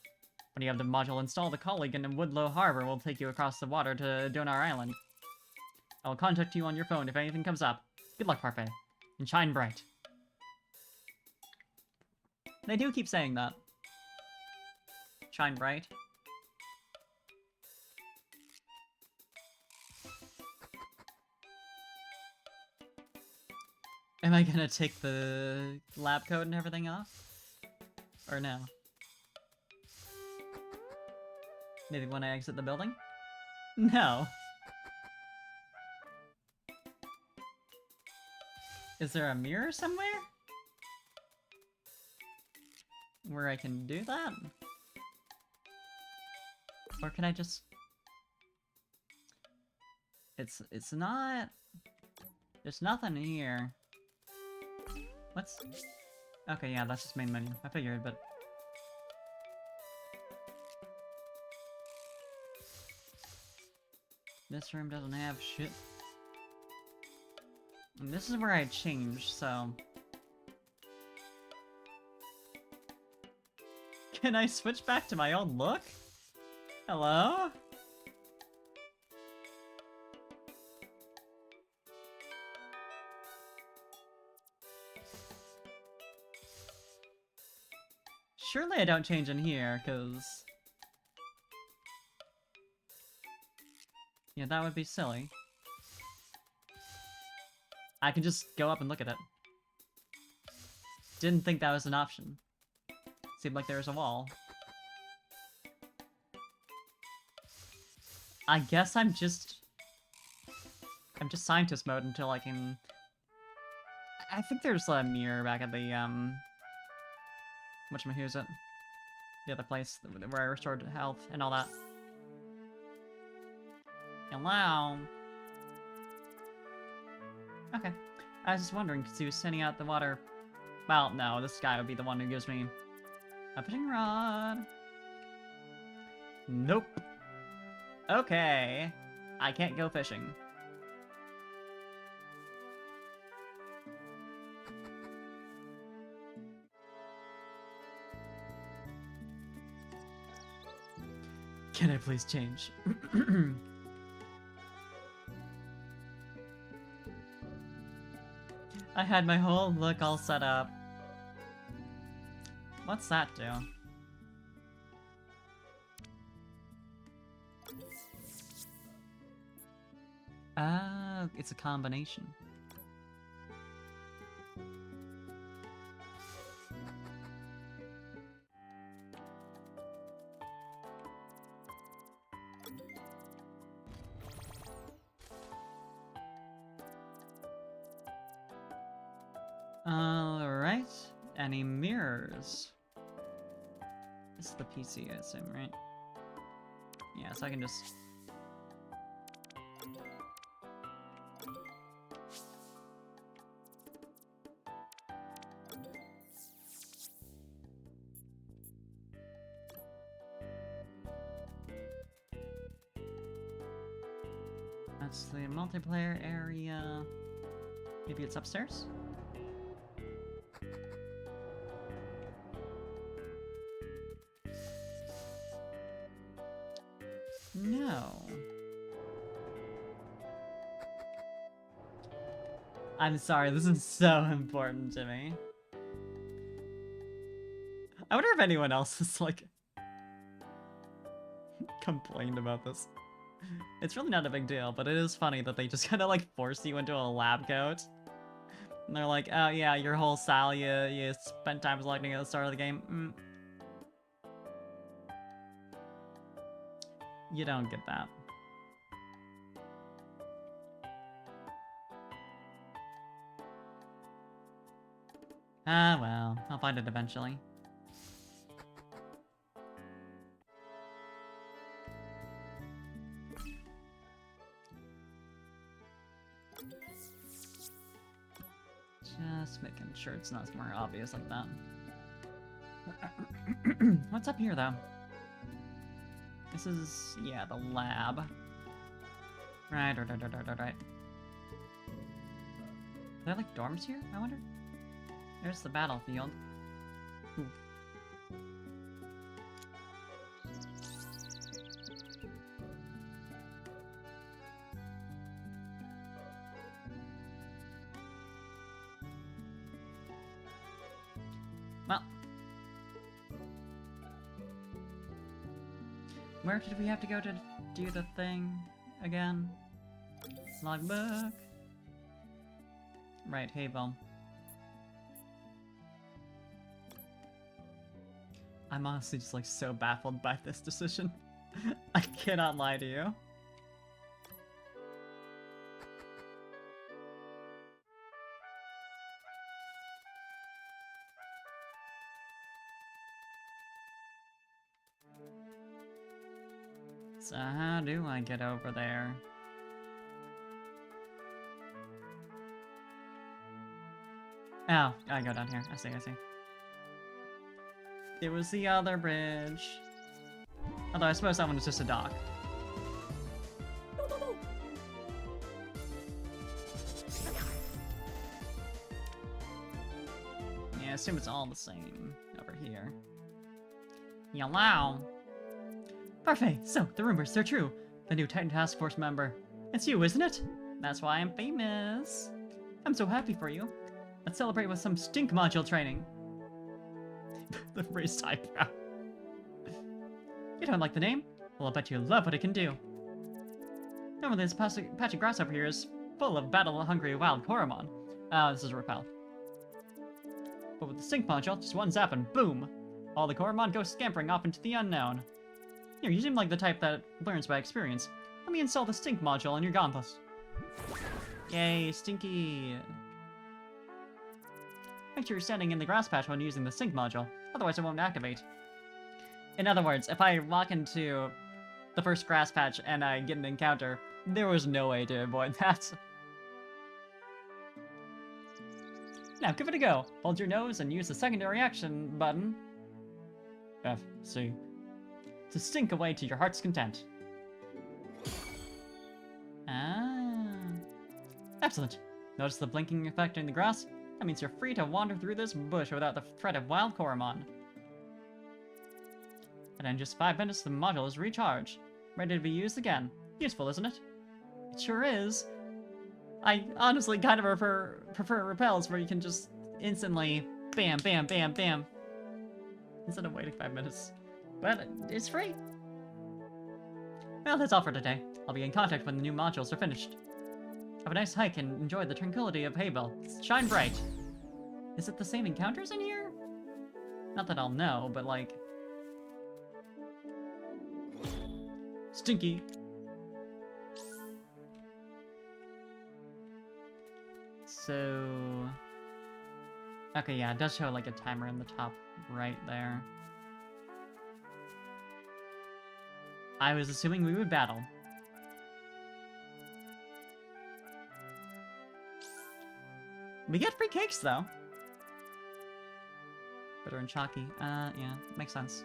When you have the module installed, a colleague in Woodlow Harbor will take you across the water to Donar Island. I will contact you on your phone if anything comes up. Good luck, Parfait. And shine bright. They do keep saying that. Shine bright. Am I gonna take the lab coat and everything off? Or no? Maybe when I exit the building? No. Is there a mirror somewhere? Where I can do that? Or can I just... It's not... There's nothing here. What's... Okay, yeah, that's just main menu. I figured, but... This room doesn't have shit. And this is where I changed, so... Can I switch back to my old look? Hello? Surely I don't change in here, cause... Yeah, that would be silly. I can just go up and look at it. Didn't think that was an option. Seemed like there was a wall. I guess I'm just scientist mode until I can... I think there's a mirror back at the, whatchamacallit, the other place where I restored health and all that. Hello? Okay. I was just wondering, because he was sending out the water... Well, no, this guy would be the one who gives me a fishing rod. Nope. Okay. I can't go fishing. Can I please change? I had my whole look all set up. What's that do? It's a combination. Alright. Any mirrors? This is the PC, I assume, right? Yeah, so I can just... That's the multiplayer area. Maybe it's upstairs? No. I'm sorry, this is so important to me. I wonder if anyone else has, like, complained about this. It's really not a big deal, but it is funny that they just kind of, like, force you into a lab coat. And they're like, oh yeah, your whole style you spent time selecting at the start of the game. You don't get that. Ah, well, I'll find it eventually. Just making sure it's not more obvious like that. What's up here, though? This is, yeah, the lab. Right. Are there, like, dorms here, I wonder? There's the battlefield. Ooh. Well. Where did we have to go to do the thing again? Logbook. Right, Havel. I'm honestly just, like, so baffled by this decision. I cannot lie to you. So how do I get over there? Oh, I go down here. I see. It was the other bridge. Although I suppose that one is just a dock. I assume it's all the same over here. Yellow. Parfait, so the rumors, they're true. The new Titan Task Force member. It's you, isn't it? That's why I'm famous. I'm so happy for you. Let's celebrate with some stink module training. The raised eyebrow. You don't like the name? Well, I'll bet you love what it can do. Normally this patch of grass over here is full of battle-hungry wild coromon. This is Repel. But with the stink module, just one zap and boom! All the coromon go scampering off into the unknown. Here, you seem like the type that learns by experience. Let me install the stink module on your gauntlets. Yay, stinky! Make sure you're standing in the grass patch when using the stink module, otherwise it won't activate. In other words, if I walk into the first grass patch and I get an encounter, there was no way to avoid that. Now give it a go. Hold your nose and use the secondary action button, F, C, to stink away to your heart's content. Ah. Excellent. Notice the blinking effect in the grass? That means you're free to wander through this bush without the threat of wild coromon. And in just 5 minutes, the module is recharged. Ready to be used again. Useful, isn't it? It sure is. I honestly kind of prefer repels where you can just instantly bam, bam, bam, bam. Instead of waiting 5 minutes. But it's free. Well, that's all for today. I'll be in contact when the new modules are finished. Have a nice hike and enjoy the tranquility of Haybell. Shine bright. Is it the same encounters in here? Not that I'll know, but like... Stinky. So... Okay, yeah, it does show like a timer in the top right there. I was assuming we would battle. We get free cakes, though. Bitter and chalky. Yeah, makes sense.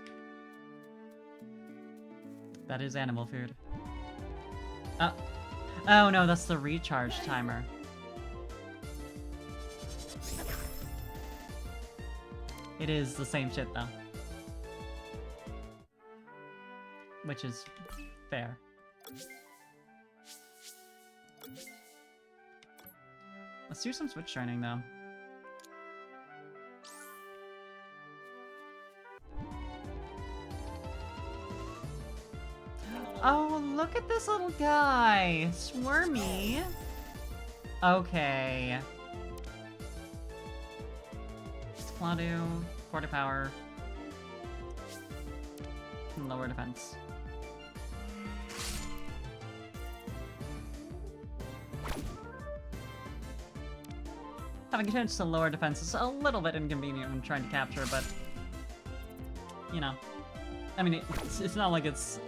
That is animal food. Oh no, that's the recharge timer. It is the same shit, though. Which is fair. Let's do some switch training, though. Oh, look at this little guy! Swarmy! Okay. Splatu, quarter power, and lower defense. Having a chance to lower defense is a little bit inconvenient when trying to capture, but... You know. I mean, it's not like it's...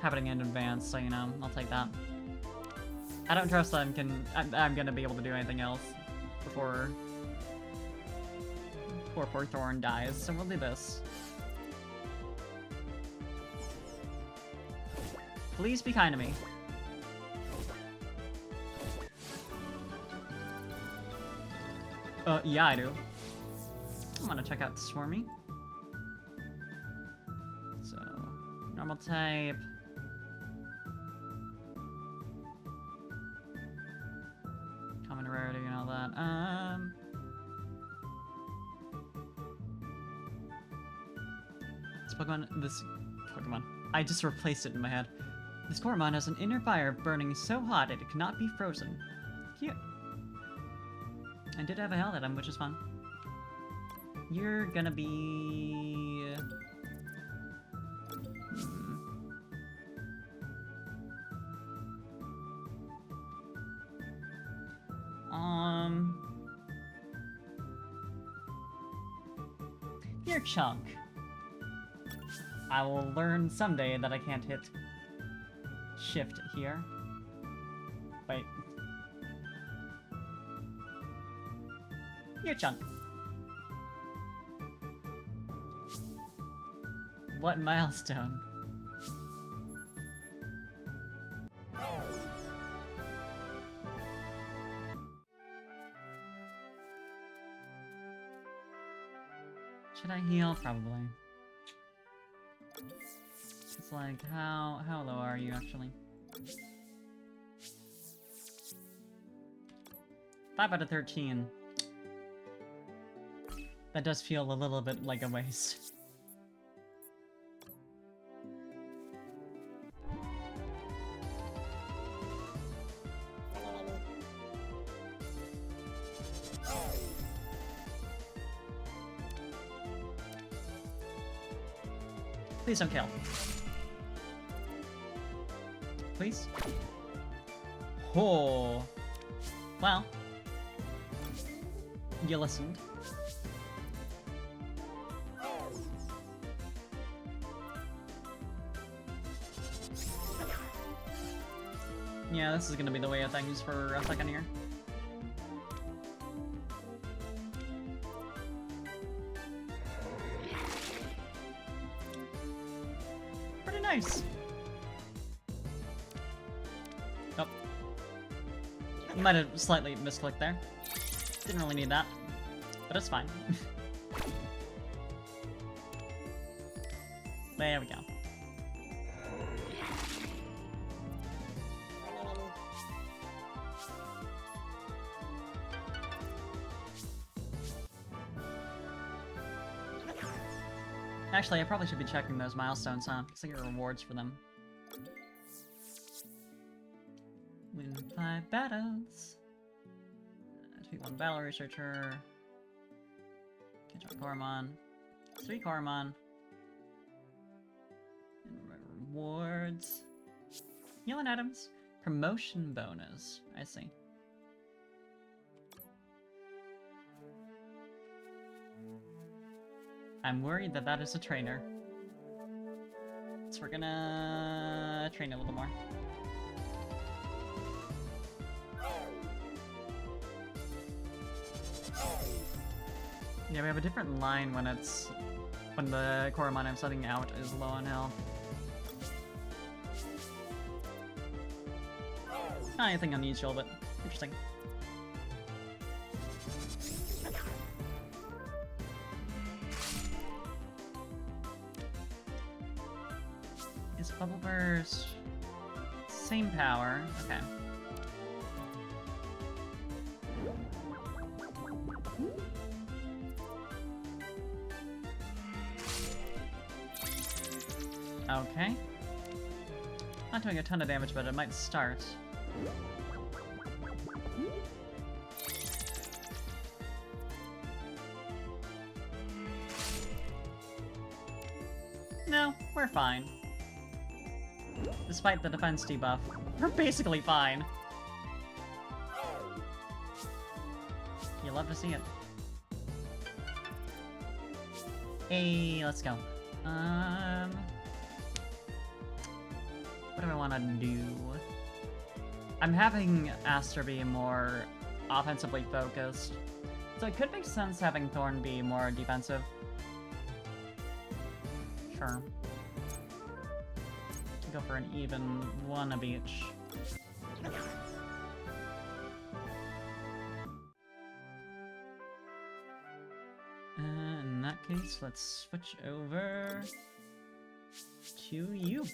happening in advance, so you know, I'll take that. I don't trust that I'm gonna be able to do anything else before poor Thorn dies, so we'll do this. Please be kind to me. Yeah, I do. I want to check out Swarmy. So, normal type. Common rarity and all that. This Pokemon. I just replaced it in my head. This coromon has an inner fire burning so hot it cannot be frozen. Cute. I did have a hell item, which is fun. You're gonna be... You're Chunk. I will learn someday that I can't hit shift here. Wait. You're Chunk. What milestone? Should I heal? Probably. It's like, how low are you, actually? 5 out of 13. That does feel a little bit like a waste. Please don't kill. Please? Oh. Well. You listened. Yeah, this is gonna be the way of things for a second here. Pretty nice. Oh. Might have slightly misclicked there. Didn't really need that. But it's fine. There we go. Actually, I probably should be checking those milestones, huh? Because I get rewards for them. Win 5 battles. Defeat 1 battle researcher. Catch up coromon. 3 coromon. And rewards. Healing items. Promotion bonus. I see. I'm worried that that is a trainer. So we're gonna train a little more. Yeah, we have a different line when the coromon I'm setting out is low on health. Not anything unusual, but interesting. Is Bubble Burst same power? Okay. Okay. Not doing a ton of damage, but it might start. No, we're fine. Despite the defense debuff, we're basically fine. You love to see it. Hey, let's go. What do I want to do? I'm having Aster be more offensively focused, so it could make sense having Thorn be more defensive. Sure. Go for an even one of each. In that case, let's switch over to you.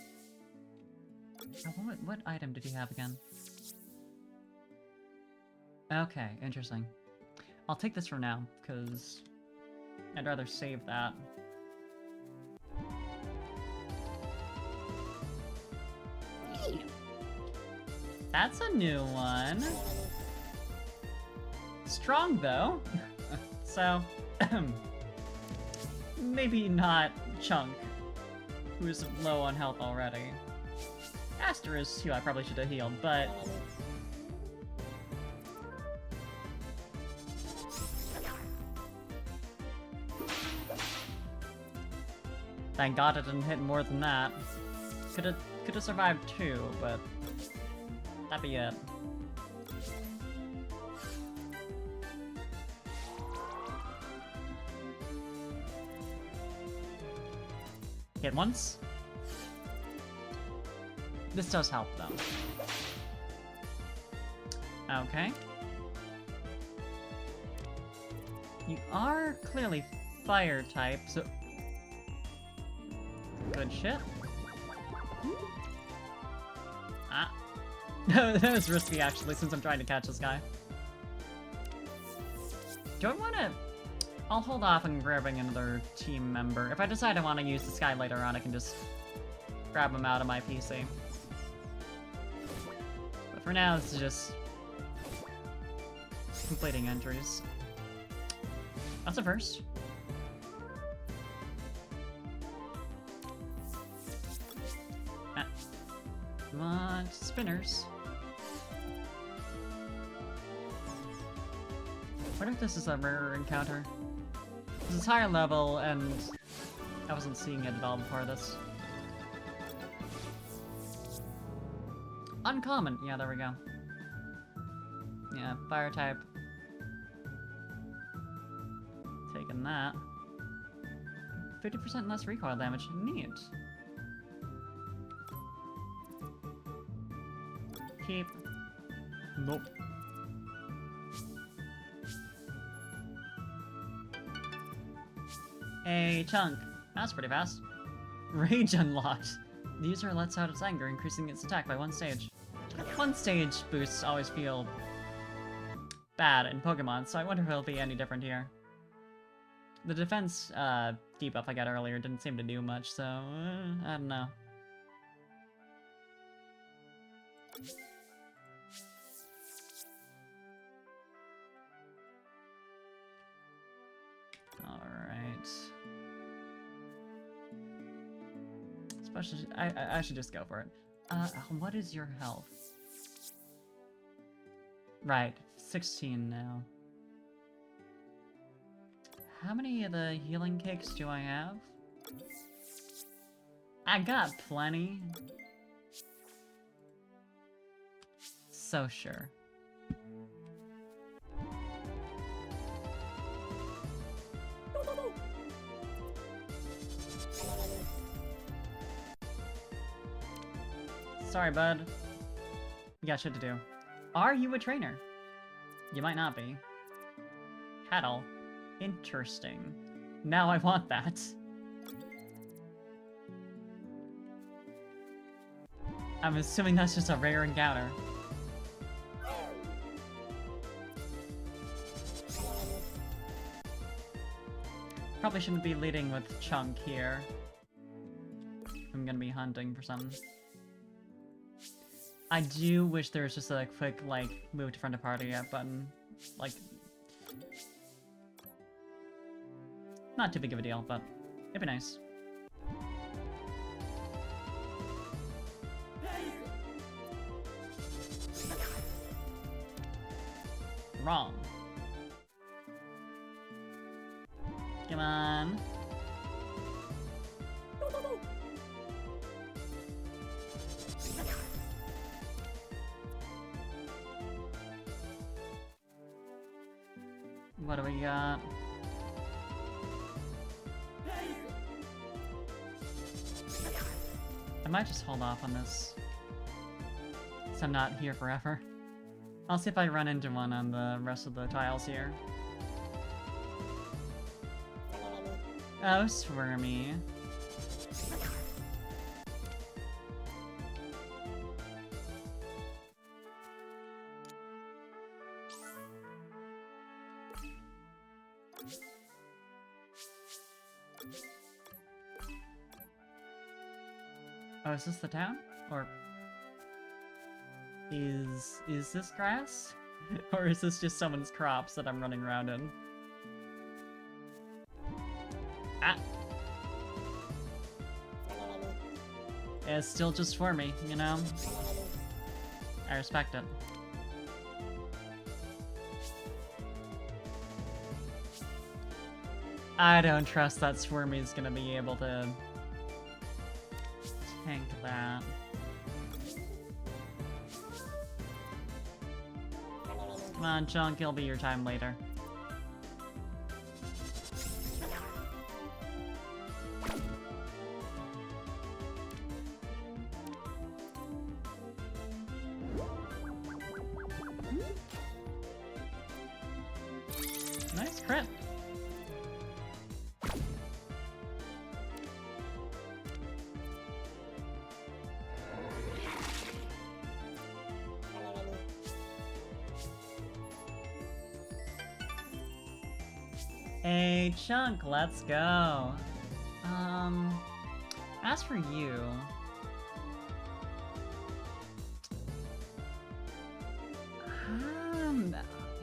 Oh, what item did he have again? Okay, interesting. I'll take this for now, because I'd rather save that. That's a new one. Strong, though. So, maybe not Chunk, who's low on health already. Aster is who I probably should have healed, but... Thank God it didn't hit more than that. Could've survived 2, but... that'd be it. Hit once. This does help, though. Okay. You are clearly fire type, so... Good shit. Ah. That was risky, actually, since I'm trying to catch this guy. Do I want to... I'll hold off on grabbing another team member. If I decide I want to use this guy later on, I can just grab him out of my PC. But for now, this is just completing entries. That's a first. Ah. Come on, spinners. I wonder if this is a rarer encounter. This is higher level, and I wasn't seeing it at all before this. Uncommon! Yeah, there we go. Yeah, fire type. Taking that. 50% less recoil damage. Neat. Keep. Nope. A chunk. That's pretty fast. Rage unlocked. The user lets out its anger, increasing its attack by 1 stage. 1 stage boosts always feel bad in Pokemon, so I wonder if it'll be any different here. The defense debuff I got earlier didn't seem to do much, so I don't know. Alright. Especially, I should just go for it. What is your health? Right, 16 now. How many of the healing cakes do I have? I got plenty. So sure. Sorry, bud. You got shit to do. Are you a trainer? You might not be. Cattle. Interesting. Now I want that. I'm assuming that's just a rare encounter. Probably shouldn't be leading with Chunk here. I'm gonna be hunting for something. I do wish there was just a quick, like, move to front of party button. Like, not too big of a deal, but it'd be nice. Wrong. Come on. What do we got? I might just hold off on this, since I'm not here forever. I'll see if I run into one on the rest of the tiles here. Oh, Squirmy. Oh, is this the town? Or is this grass? Or is this just someone's crops that I'm running around in? Ah! It's still just for me, you know? I respect it. I don't trust that Squirmy's gonna be able to tank that. Come on, Chunk, it'll be your time later. Nice crit. Hey, Chunk, let's go. As for you...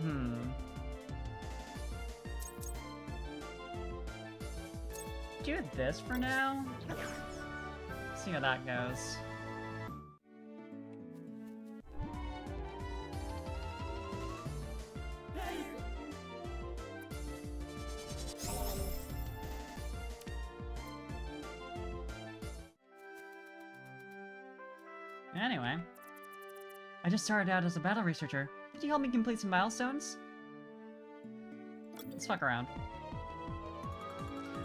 Hmm. Do this for now. See how that goes. Anyway, I just started out as a battle researcher. Could you help me complete some milestones? Let's fuck around.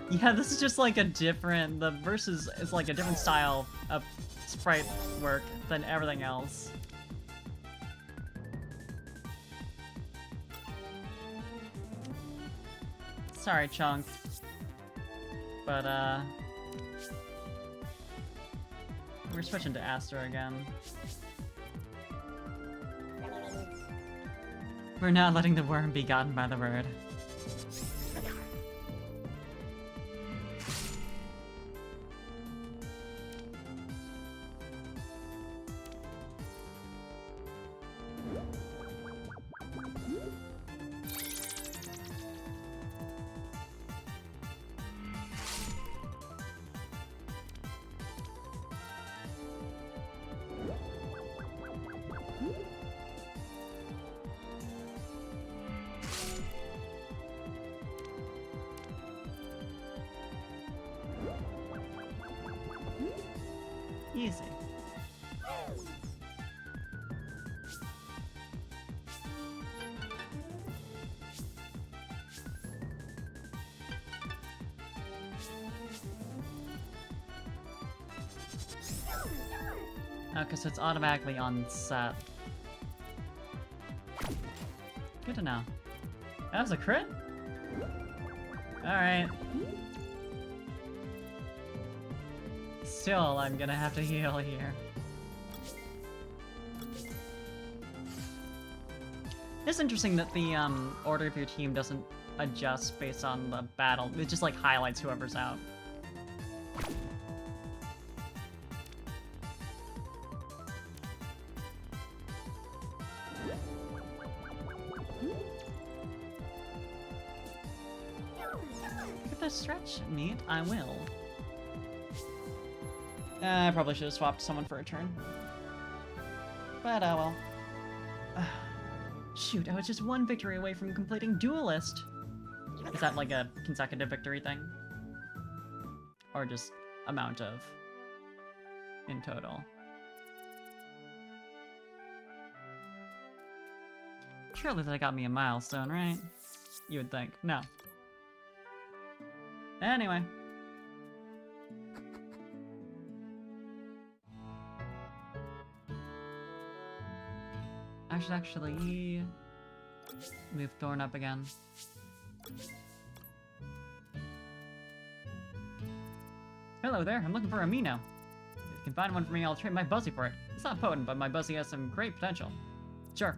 Yeah, this is just like a different... The versus is like a different style of sprite work than everything else. Sorry, Chunk. But, we're switching to Aster again. We're not letting the worm be gotten by the bird. Easy. Okay, so it's automatically on set. Good to know. That was a crit? Alright. Still, I'm gonna have to heal here. It's interesting that the order of your team doesn't adjust based on the battle. It just like highlights whoever's out. Get the stretch meat, I will. I probably should have swapped someone for a turn. But, well. Shoot, I was just one victory away from completing Duelist. Is that like a consecutive victory thing? Or just amount of in total? Surely that got me a milestone, right? You would think. No. Anyway. I should actually move Thorn up again. Hello there, I'm looking for a Mino. If you can find one for me, I'll trade my Buzzy for it. It's not potent, but my Buzzy has some great potential. Sure.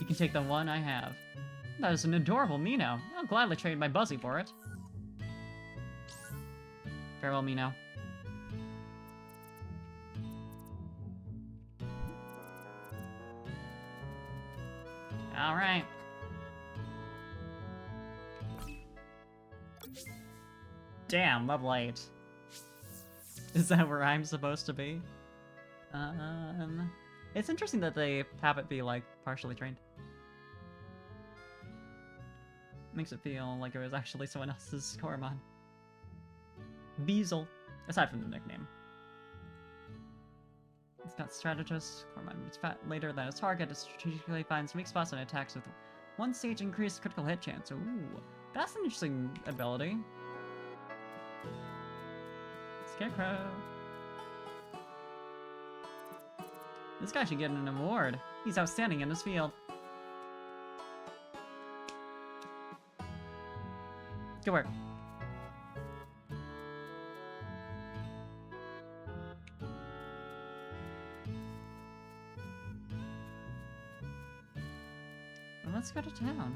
You can take the one I have. That is an adorable Mino. I'll gladly trade my Buzzy for it. Farewell, Mino. Alright. Damn, level 8. Is that where I'm supposed to be? It's interesting that they have it be, like, partially trained. Makes it feel like it was actually someone else's coromon. Beazle, aside from the nickname. It's got strategist. Coromon moves later than its target. It strategically finds weak spots and attacks with 1 stage increased critical hit chance. Ooh, that's an interesting ability. Scarecrow. This guy should get an award. He's outstanding in his field. Good work. let's go to town.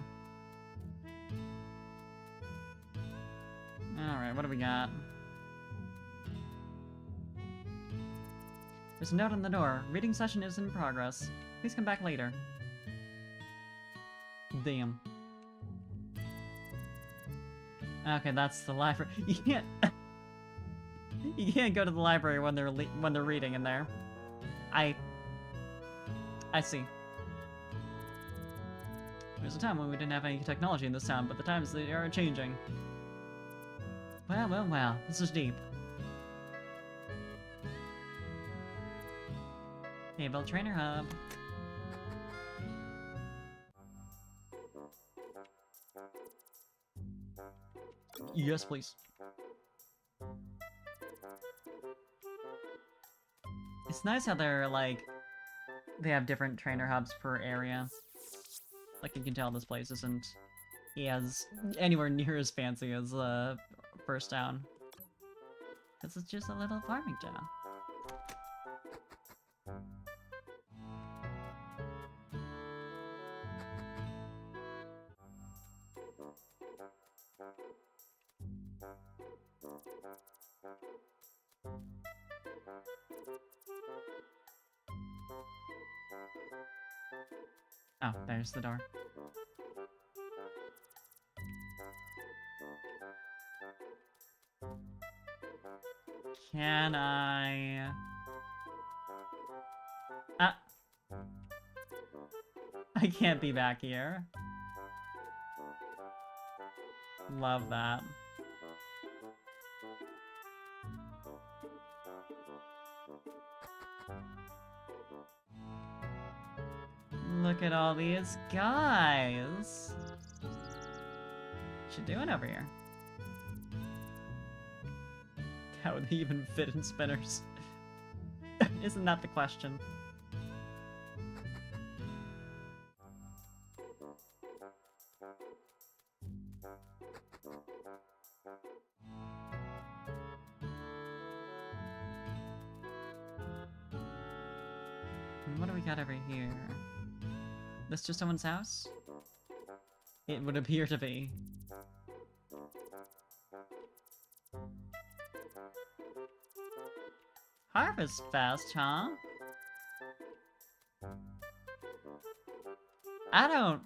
Alright, what do we got? There's a note on the door. Reading session is in progress. Please come back later. Damn. Okay, that's the library. You can't... you can't go to the library when they're reading in there. I see. There's a time when we didn't have any technology in this town, but the times they are changing. Well, well, well. This is deep. Able Trainer Hub. Yes, please. It's nice how they're, like, they have different trainer hubs per area. Like, you can tell this place isn't as anywhere near as fancy as, First Town. Because it's just a little farming town. Oh, there's the door. Can I... I can't be back here. Love that. Look at all these guys. What you doing over here? How would they even fit in spinners? Isn't that the question? And what do we got over here? This just someone's house? It would appear to be. Harvest Fest, huh? I don't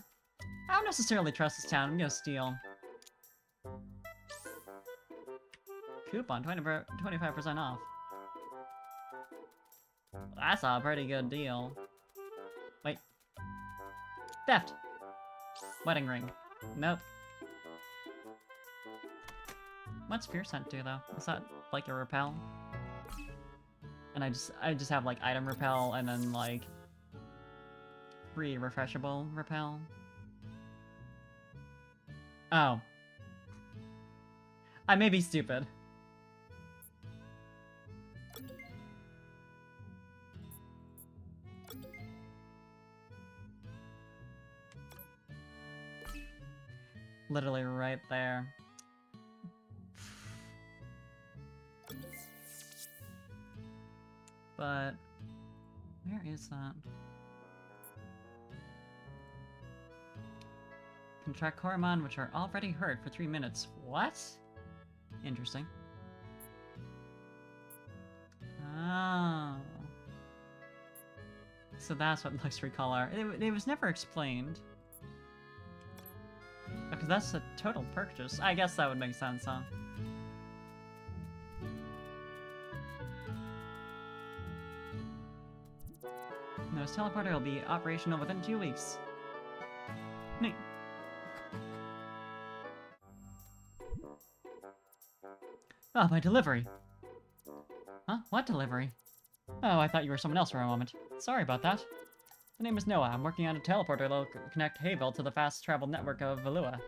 necessarily trust this town. I'm gonna steal. Coupon, 25% off. That's a pretty good deal. Wait. Theft! Wedding ring. Nope. What's Fear Scent do, though? Is that, like, a repel? And I just have, like, item repel and then, like, free refreshable repel. Oh. I may be stupid. Literally right there. But where is that? Contract coromon, which are already hurt for 3 minutes. What? Interesting. Oh. So that's what luxury call are. It was never explained. Because that's a total purchase. I guess that would make sense, huh? No, this teleporter will be operational within 2 weeks. Neat. Oh, my delivery. Huh? What delivery? Oh, I thought you were someone else for a moment. Sorry about that. The name is Noah. I'm working on a teleporter that'll connect Hayville to the fast travel network of Valua.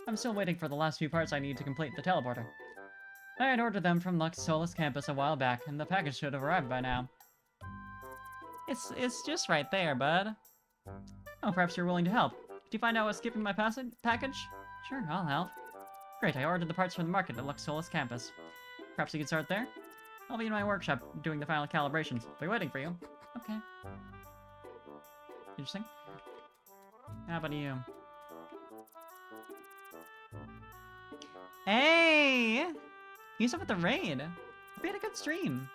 I'm still waiting for the last few parts I need to complete the teleporter. I had ordered them from Lux Solus campus a while back, and the package should have arrived by now. It's just right there, bud. Oh, perhaps you're willing to help. Did you find out what's skipping my package? Sure, I'll help. Great, I ordered the parts from the market at Lux Solus campus. Perhaps you can start there? I'll be in my workshop doing the final calibrations. I'll be waiting for you. Okay. Interesting. How about you? Hey! He's up at the raid. We had a good stream.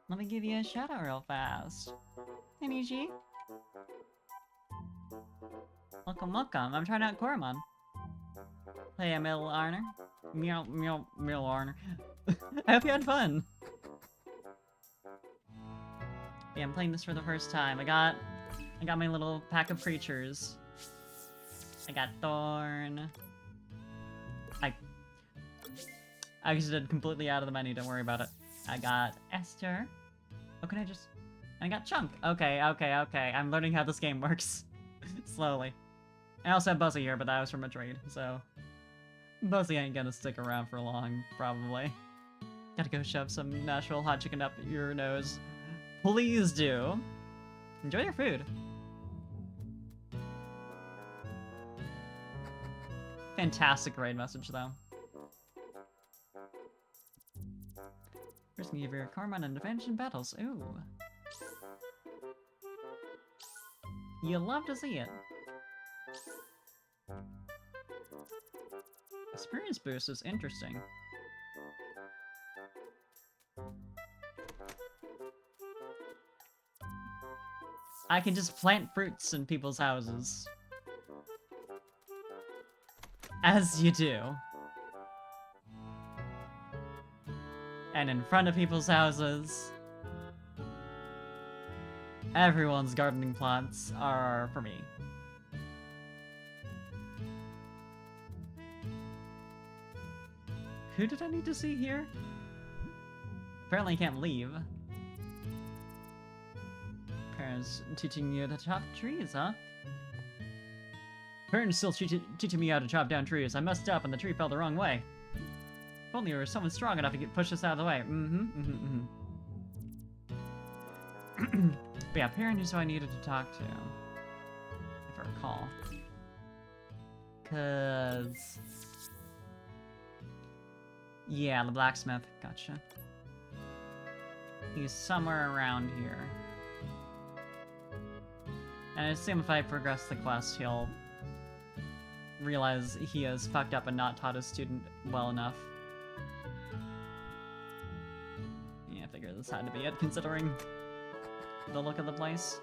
Let me give you a shout out real fast. Hey, Niji. Welcome, welcome. I'm trying out Coromon. Hey, Middle Arner. Meow, Arner. I hope you had fun. Yeah, I'm playing this for the first time. I got my little pack of creatures. I got Thorn. I exited completely out of the menu, don't worry about it. I got Esther. Oh, can I just... I got Chunk. Okay. I'm learning how this game works. Slowly. I also have Buzzy here, but that was from a trade, so... Buzzy ain't gonna stick around for long, probably. Gotta go shove some Nashville hot chicken up your nose. Please do. Enjoy your food. Fantastic raid message, though. First, can give your Coromon an advantage in battles. Ooh. You love to see it. Experience boost is interesting. I can just plant fruits in people's houses. As you do. And in front of people's houses. Everyone's gardening plots are for me. Who did I need to see here? Apparently I can't leave. Parents teaching you to chop trees, huh? Parents still teaching me how to chop down trees. I messed up and the tree fell the wrong way. If only there was someone strong enough to push us out of the way. But yeah, parent is who I needed to talk to. If I recall. 'Cause... yeah, the blacksmith. Gotcha. He's somewhere around here. And I assume if I progress the quest, he'll realize he has fucked up and not taught his student well enough. Yeah, I figured this had to be it, considering the look of the place.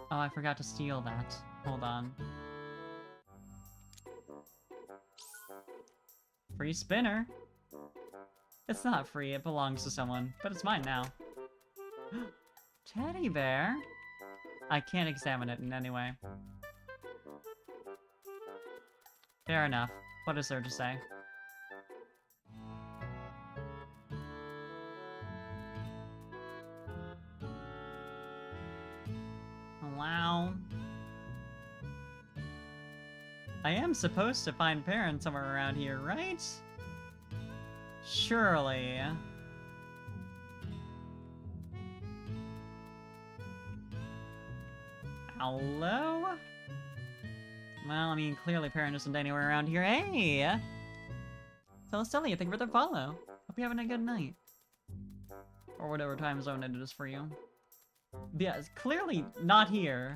Oh, I forgot to steal that. Hold on. Free spinner? It's not free, it belongs to someone, but it's mine now. Teddy bear? I can't examine it in any way. Fair enough. What is there to say? Wow. I am supposed to find parents somewhere around here, right? Surely. Hello? Well, I mean, clearly Parent isn't anywhere around here. Hey! Celestelia, thank you for the follow. Hope you're having a good night. Or whatever time zone it is for you. But yeah, it's clearly not here.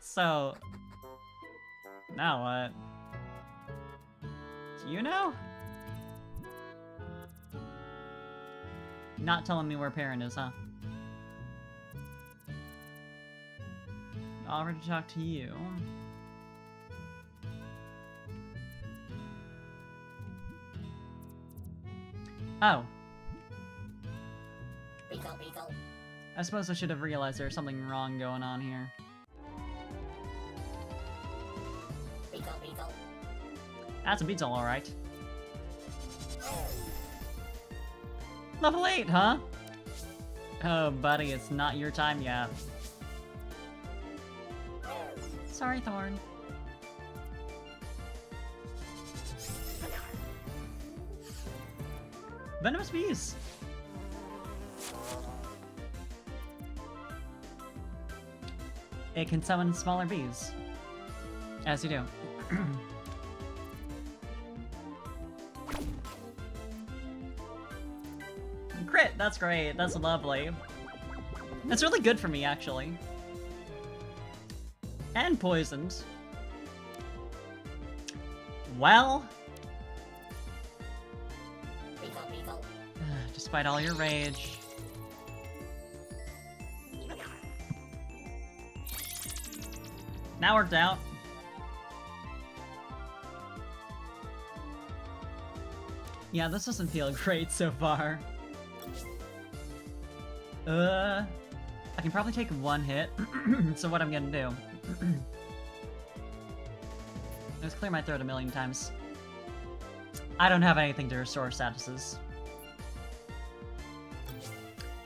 So... now what? Do you know? Not telling me where Parent is, huh? Offered to talk to you. Oh. I suppose I should have realized there's something wrong going on here. That's a beetle, alright. Level 8, huh? Oh, buddy, it's not your time yet. Sorry, Thorn. Venomous bees! It can summon smaller bees. As you do. crit! That's great. That's lovely. That's really good for me, actually. And poisoned. Well... despite all your rage... That worked out. Yeah, this doesn't feel great so far. I can probably take one hit, so what I'm gonna do... Let's clear my throat a million times. I don't have anything to restore statuses.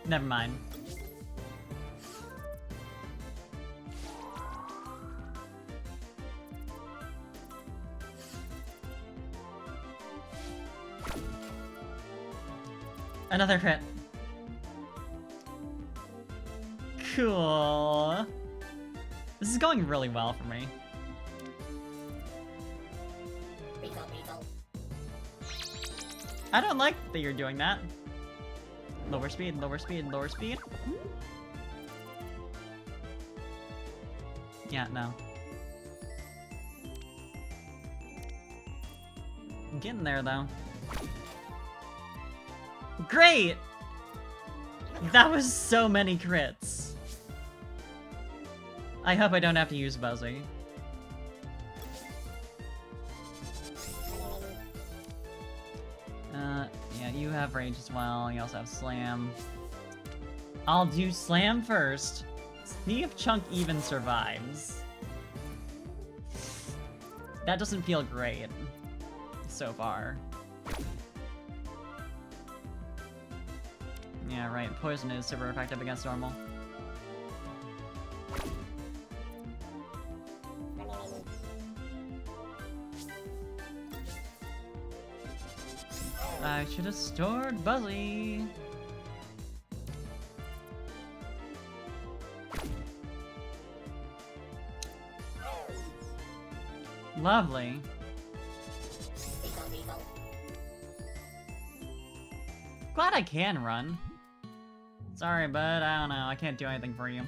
Never mind. Another crit. Cool. This is going really well for me. I don't like that you're doing that. Lower speed, lower speed, lower speed. Yeah, no. I'm getting there, though. Great! That was so many crits. I hope I don't have to use Buzzy. Yeah, you have Rage as well. You also have Slam. I'll do Slam first. See if Chunk even survives. That doesn't feel great so far. Yeah, right. Poison is super effective against normal. I should have stored Buzzy. Lovely. Glad I can run. Sorry, bud. I don't know. I can't do anything for you.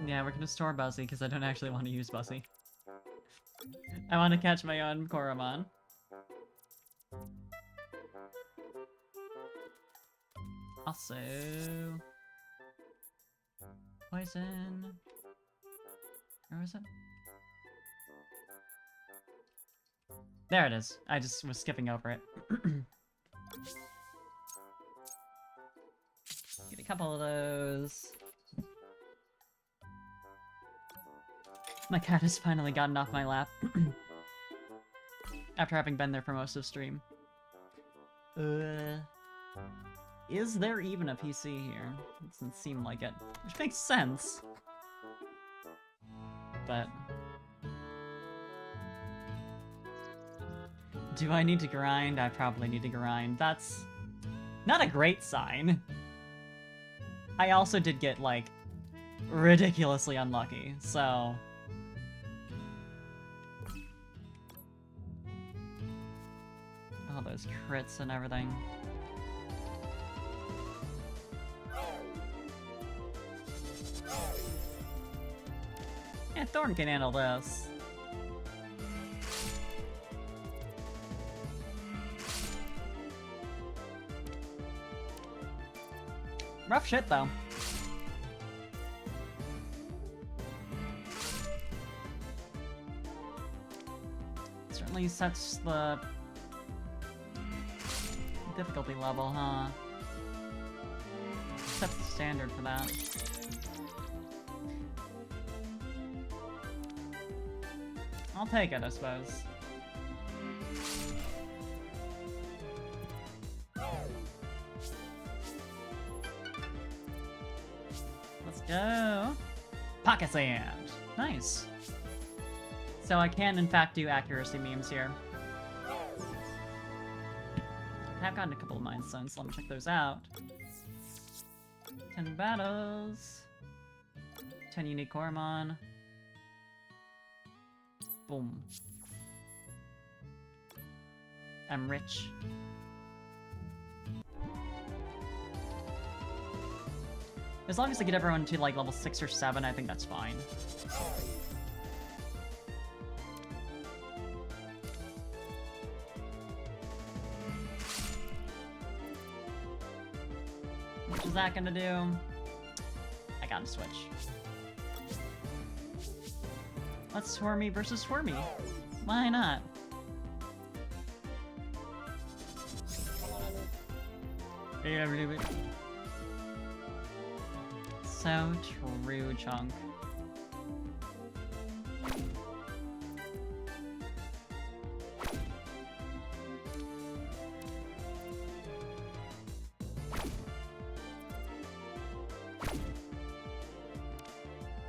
Yeah, we're gonna store Buzzy because I don't actually want to use Buzzy. I want to catch my own coromon. Also... Poison... Where was it? There it is. I just was skipping over it. Get a couple of those. My cat has finally gotten off my lap. After having been there for most of stream. Is there even a PC here? It doesn't seem like it. Which makes sense. But... do I need to grind? I probably need to grind. That's not a great sign. I also did get, like, ridiculously unlucky, so... all those crits and everything. Yeah, Thorn can handle this. Rough shit, though. Certainly sets the difficulty level, huh? Sets the standard for that. I'll take it, I suppose. Let's go. Pocket Sand. Nice. So I can, in fact, do accuracy memes here. I have gotten a couple of Mind Stones, so let me check those out. 10 battles. 10 unique coromon. Boom. I'm rich. As long as I get everyone to like level 6 or 7, I think that's fine. What is that gonna do? I gotta switch. Let's Swarmy versus Swarmy. Why not? So true, Chunk.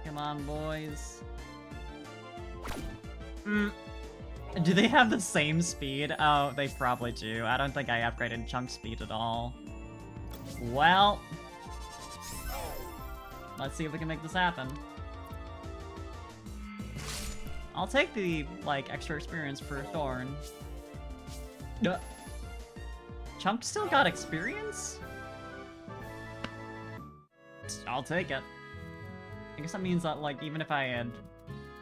Come on, boys. Do they have the same speed? Oh, they probably do. I don't think I upgraded Chunk speed at all. Well, let's see if we can make this happen. I'll take the, like, extra experience for Thorn. Chunk still got experience? I'll take it. I guess that means that, like, even if I had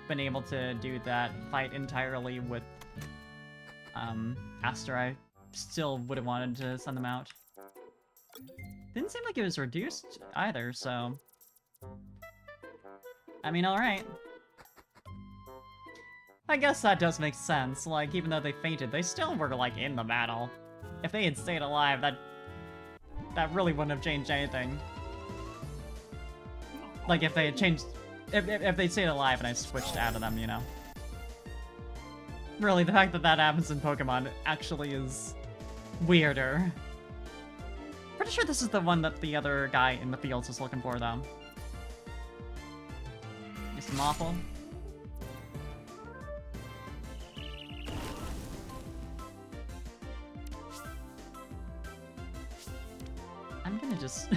been able to do that fight entirely with, Aster, I still would have wanted to send them out. Didn't seem like it was reduced either, so... I mean, alright. I guess that does make sense. Like, even though they fainted, they still were, like, in the battle. If they had stayed alive, that really wouldn't have changed anything. Like, if they had changed... If they stayed alive and I switched out of them, you know? Really, the fact that that happens in Pokemon actually is weirder. Pretty sure this is the one that the other guy in the fields was looking for, though. Get some awful. I'm gonna just...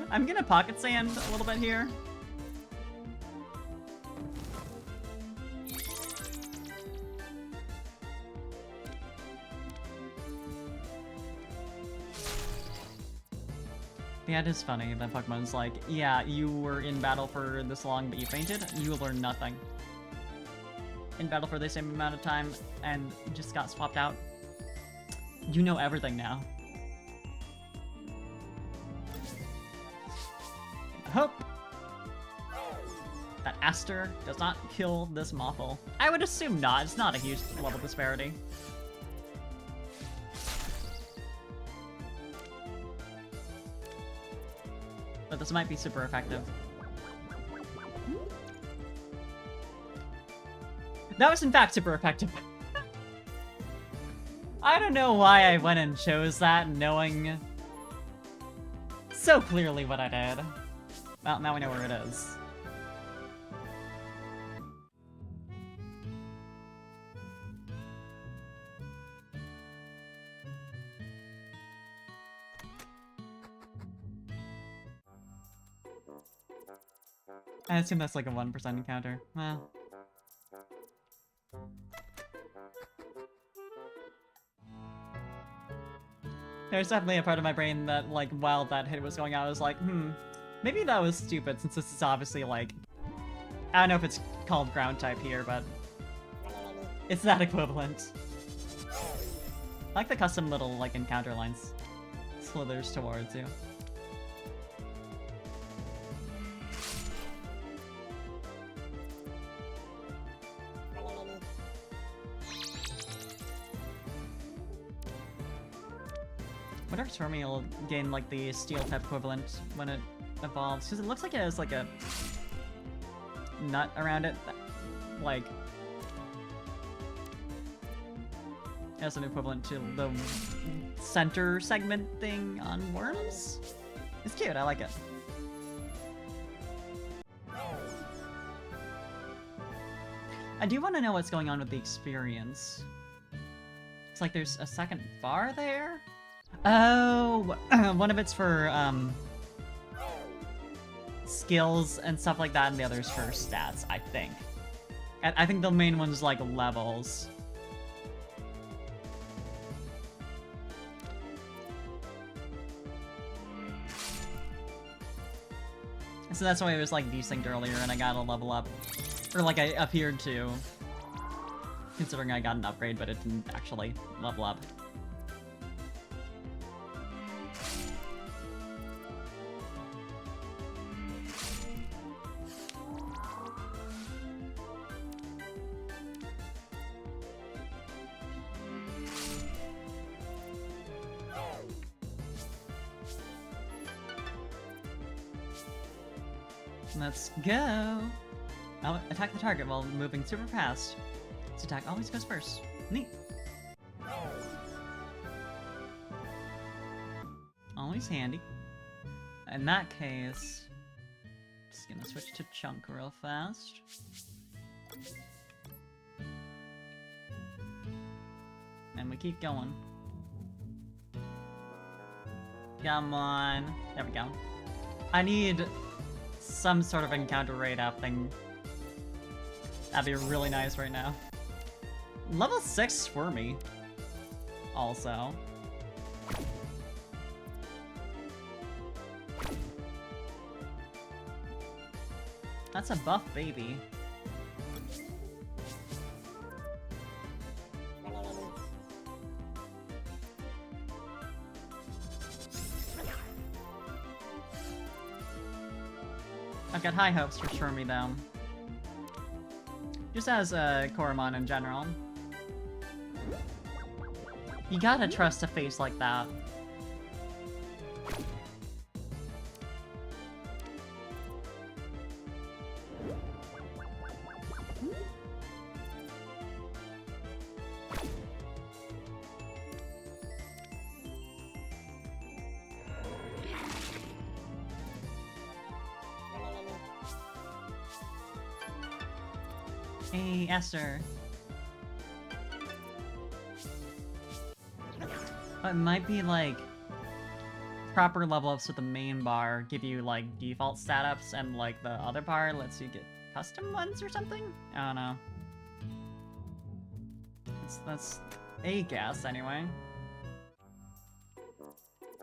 I'm gonna Pocket Sand a little bit here. Yeah, it is funny that Pokemon's like, yeah, you were in battle for this long, but you fainted. You learned nothing. In battle for the same amount of time, and just got swapped out. You know everything now. I hope that Aster does not kill this Mothel. I would assume not. It's not a huge level disparity. But this might be super effective. That was in fact super effective. I don't know why I went and chose that, knowing so clearly what I did. Well, now we know where it is. I assume that's like a 1% encounter. Well. There's definitely a part of my brain that, like, while that hit was going on, I was like, maybe that was stupid, since this is obviously, like... I don't know if it's called ground type here, but... it's that equivalent. I like the custom little, like, encounter lines. Slithers towards you. I wonder if Stormy will gain, like, the steel type equivalent when it evolves, because it looks like it has, like, a nut around it, that, like, has an equivalent to the center segment thing on Worms. It's cute, I like it. I do want to know what's going on with the experience. It's like there's a second bar there? Oh, one of it's for, skills and stuff like that, and the other's for stats, I think. I think the main one's, like, levels. So that's why it was like desynced earlier and I got a level up. Or like I appeared to. Considering I got an upgrade, but it didn't actually level up. Let's go! I'll attack the target while moving super fast. This attack always goes first. Neat. Always handy. In that case, just gonna switch to Chunk real fast. And we keep going. Come on. There we go. I need some sort of encounter rate up thing. That'd be really nice right now. Level 6 Squirmy. Also. That's a buff baby. I've got high hopes for Squirmy though. Just as a coromon in general. You gotta trust a face like that. Hey, Esther. It might be like proper level ups with the main bar give you like default stat ups and like the other bar lets you get custom ones or something? I don't know. That's a guess anyway.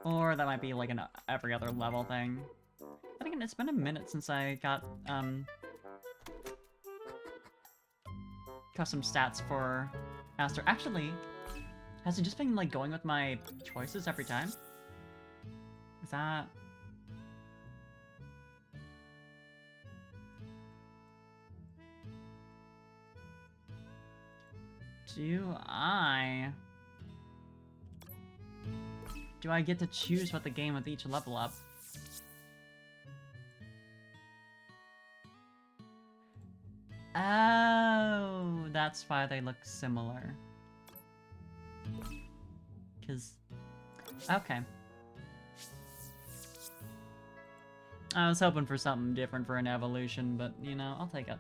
Or that might be like an every other level thing. But again, it's been a minute since I got custom stats for Aster. Actually, has it just been like going with my choices every time? Is that... Do I get to choose what the game with each level up? Oh, that's why they look similar. 'Cause... Okay. I was hoping for something different for an evolution, but, you know, I'll take it.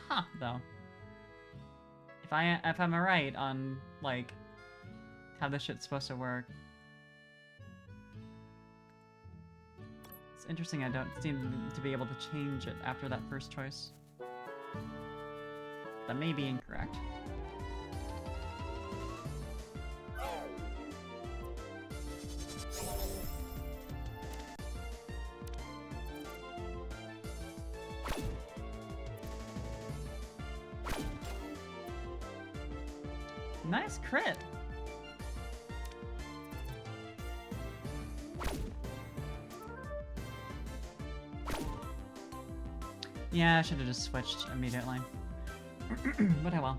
Huh, though. If I'm right on, like, how this shit's supposed to work. It's interesting I don't seem to be able to change it after that first choice. That may be incorrect. Nice crit! Yeah, I should have just switched immediately. But oh well.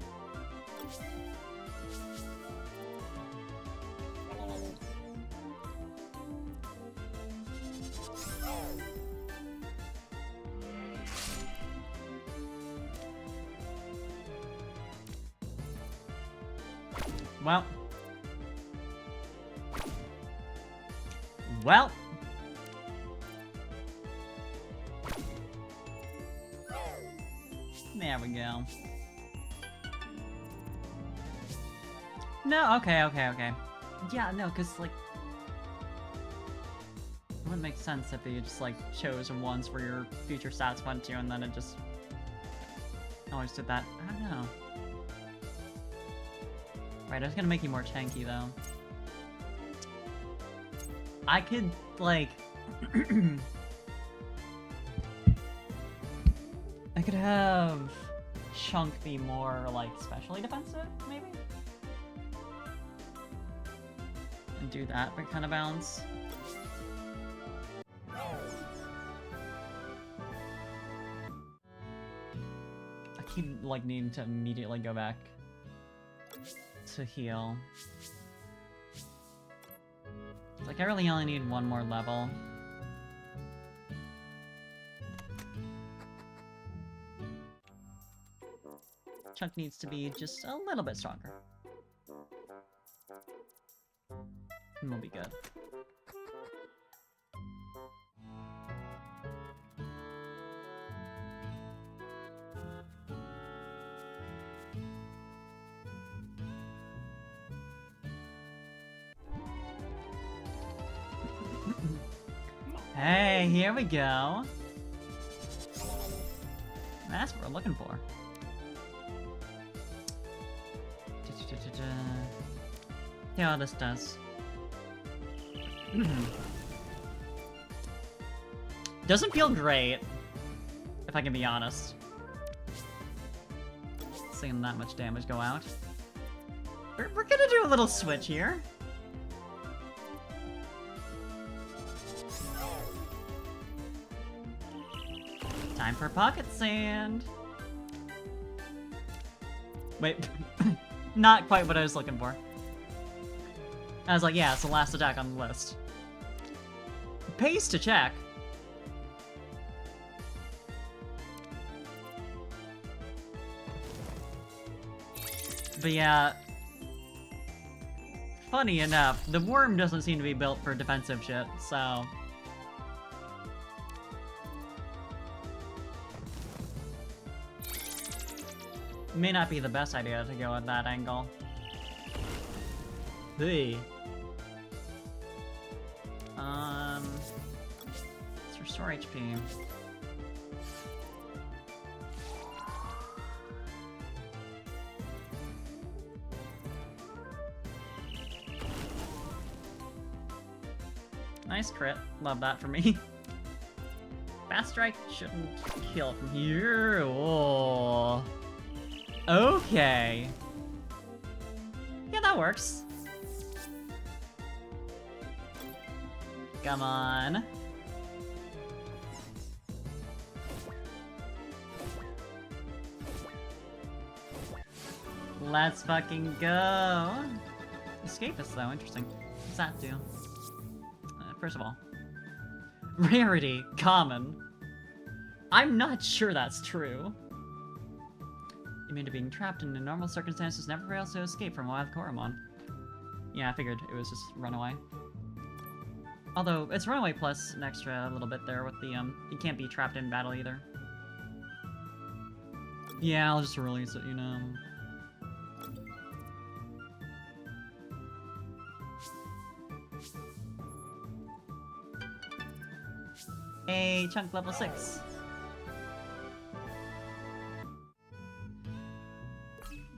Well. There we go. No, okay. Yeah, no, because, like, it wouldn't make sense if you just, like, chose ones where your future stats went to, and then it just always did that. I don't know. Right, I was gonna make you more tanky, though. I could, like... I could have Chunk be more, like, specially defensive, maybe? And do that for kind of balance. I keep, like, needing to immediately go back to heal. It's like, I really only need one more level. Chunk needs to be just a little bit stronger. And we'll be good. Hey, here we go. That's what we're looking for. Yeah, this does. Doesn't feel great, if I can be honest. Seeing that much damage go out. We're gonna do a little switch here. Time for pocket sand. Wait, not quite what I was looking for. I was like, yeah, it's the last attack on the list. Pays to check. But yeah, funny enough, the worm doesn't seem to be built for defensive shit, so... May not be the best idea to go at that angle. Hey. Let's restore HP. Nice crit. Love that for me. Fast strike shouldn't kill from here. Oh. Okay. Yeah, that works. Come on. Let's fucking go. Escapist, though. Interesting. What's that do? First of all, rarity, common. I'm not sure that's true. Immune to being trapped in normal circumstances, never fails to escape from wild coromon. Yeah, I figured it was just runaway. Although, it's runaway plus an extra little bit there with the, you can't be trapped in battle either. Yeah, I'll just release it, you know. Hey, Chunk level 6.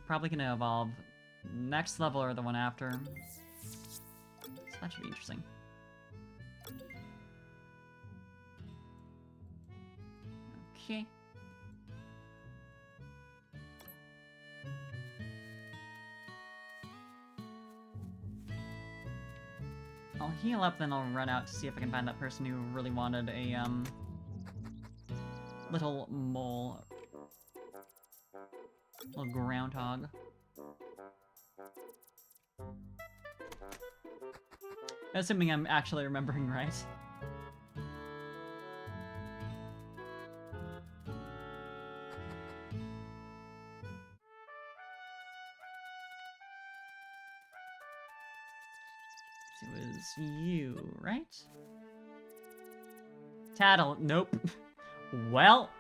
Probably gonna evolve next level or the one after. So that should be interesting. Okay. I'll heal up, then I'll run out to see if I can find that person who really wanted a, little mole. Little groundhog. Assuming I'm actually remembering right. It was you, right? Tattle, nope. Well.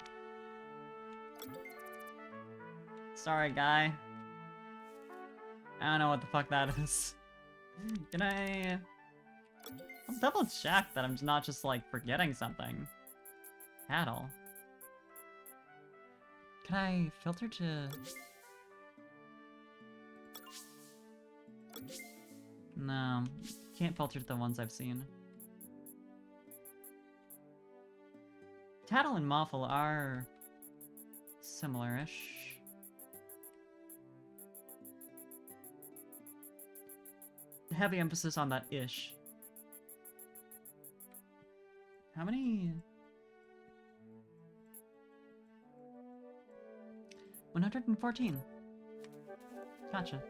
Sorry, guy. I don't know what the fuck that is. Can I... I'll double check that I'm not just, like, forgetting something. Tattle. Can I filter to... No, can't filter the ones I've seen. Tattle and Moffle are similar-ish. Heavy emphasis on that ish. How many? 114. Gotcha.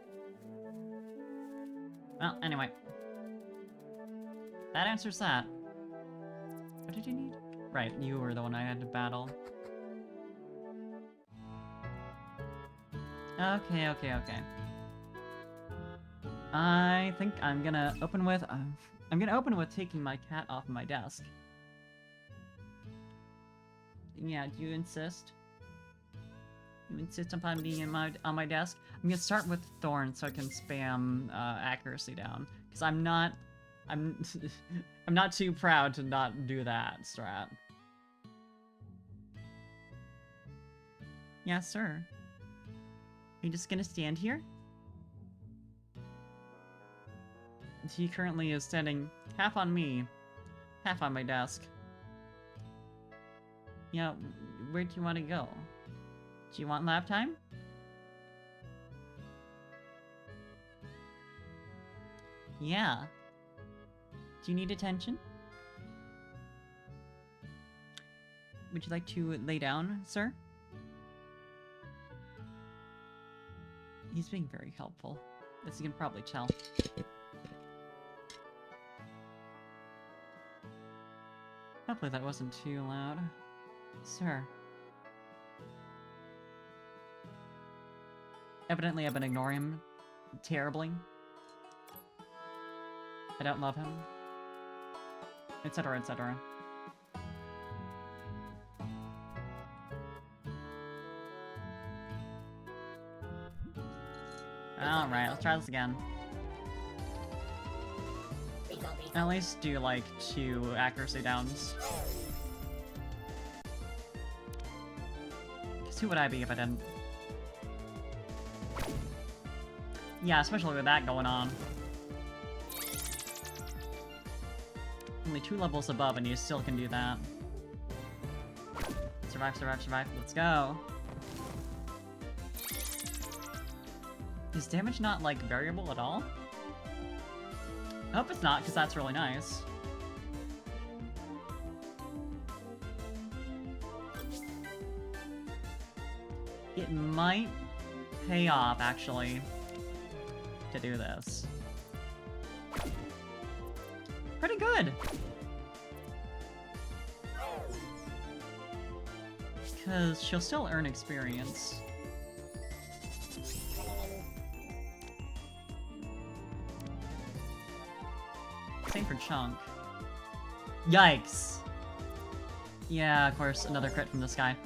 Well, anyway. That answers that. What did you need? Right, you were the one I had to battle. Okay. I think I'm gonna open with taking my cat off my desk. Yeah, do you insist? You insist upon being on my desk? I'm gonna start with Thorn so I can spam accuracy down, because I'm not too proud to not do that strat. Yes, sir. Are you just gonna stand here? He currently is standing half on me, half on my desk. Yeah, where do you want to go? Do you want lab time? Yeah. Do you need attention? Would you like to lay down, sir? He's being very helpful, as you can probably tell. Hopefully that wasn't too loud. Sir. Evidently I've been ignoring him terribly. I don't love him. Etc, etc. Alright, let's try this again. At least do like 2 accuracy downs. Because who would I be if I didn't? Yeah, especially with that going on. Only 2 levels above and you still can do that. Survive, survive, survive. Let's go. Is damage not, like, variable at all? I hope it's not, because that's really nice. It might pay off, actually, to do this. Pretty good! Because she'll still earn experience. Same for Chunk. Yikes! Yeah, of course, another crit from this guy.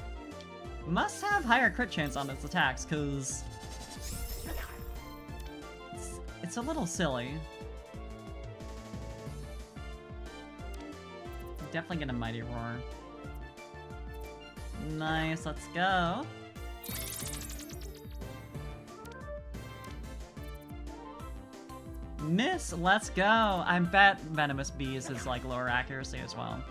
Must have higher crit chance on its attacks, because it's a little silly. Definitely get a Mighty Roar. Nice, let's go. Miss, let's go! I bet Venomous Bees is like lower accuracy as well.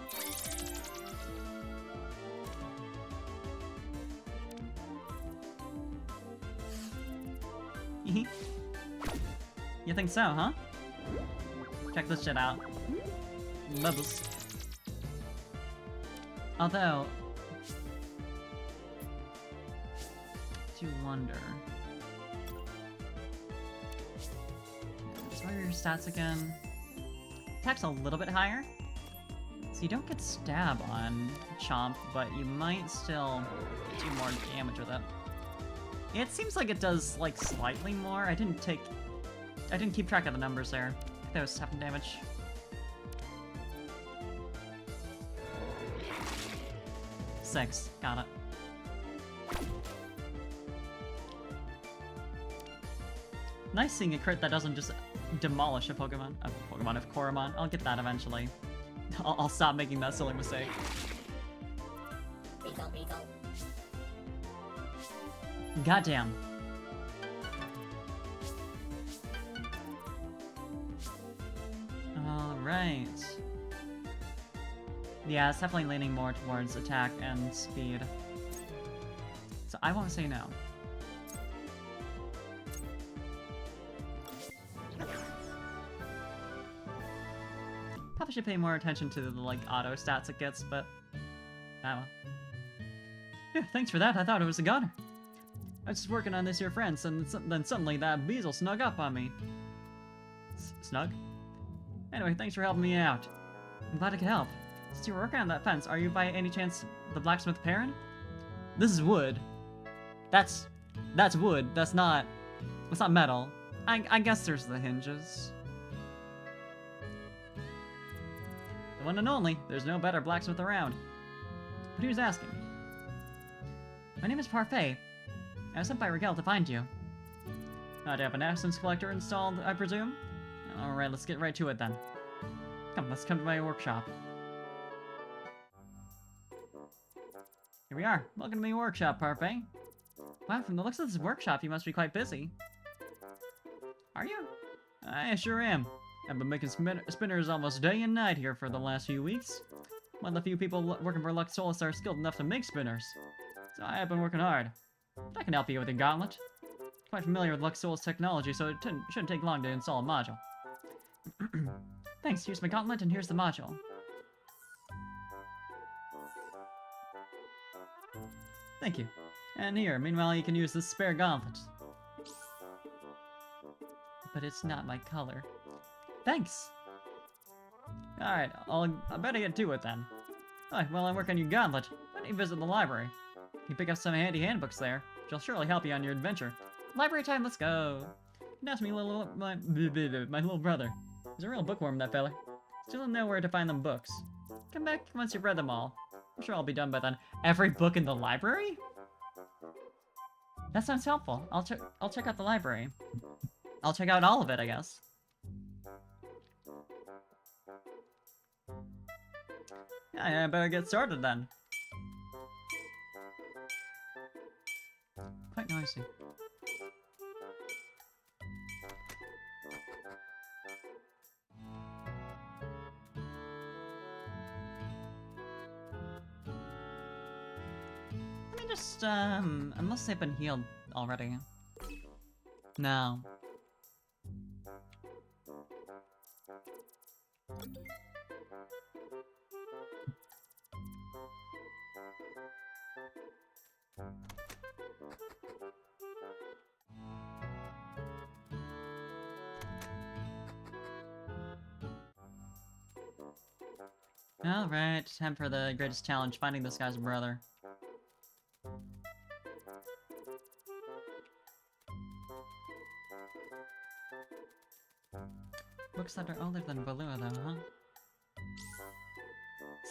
You think so, huh? Check this shit out. Bubbles. Although, I do wonder. What are your stats again? Attack's a little bit higher, so you don't get stab on Chomp, but you might still do more damage with it. It seems like it does like slightly more. I didn't keep track of the numbers there. I think that was 7 damage. Six, got it. Nice seeing a crit that doesn't just demolish a Pokemon of Coromon. I'll get that eventually. I'll stop making that silly mistake. Goddamn. right. Yeah, it's definitely leaning more towards attack and speed. So I won't say no. Probably should pay more attention to the, like, auto stats it gets, but... oh well. Yeah, thanks for that. I thought it was a goner. I was just working on this here friend, and then suddenly that beezel snuck up on me. Snug? Anyway, thanks for helping me out. I'm glad I could help. Since you were working on that fence, are you by any chance the blacksmith Perrin? This is wood. That's wood. That's not metal. I guess there's the hinges. The one and only. There's no better blacksmith around. But who's asking? My name is Parfait. I was sent by Rigel to find you. Do you have an essence collector installed, I presume? Alright, let's get right to it then. Let's come to my workshop. Here we are. Welcome to my workshop, Parfait. Wow, from the looks of this workshop, you must be quite busy. Are you? I sure am. I've been making spinners almost day and night here for the last few weeks. One of the few people working for Lux Solus are skilled enough to make spinners. So I have been working hard. I can help you with your gauntlet. Quite familiar with Lux Solus technology, so it shouldn't take long to install a module. Thanks, here's my gauntlet and here's the module. Thank you. And here, meanwhile you can use this spare gauntlet. But it's not my color. Thanks! Alright, I better get to it then. Alright, while I work on your gauntlet, why don't you visit the library? You can pick up some handy handbooks there, which will surely help you on your adventure. Library time, let's go! Now to me, my little brother. He's a real bookworm, that fella. Still don't know where to find them books. Come back once you've read them all. I'm sure I'll be done by then. Every book in the library? That sounds helpful. I'll check out the library. I'll check out all of it, I guess. Yeah, I better get started then. Quite noisy. Let me just, unless they've been healed already. No. Alright, time for the greatest challenge, finding this guy's brother. Books that are older than Balua though, huh?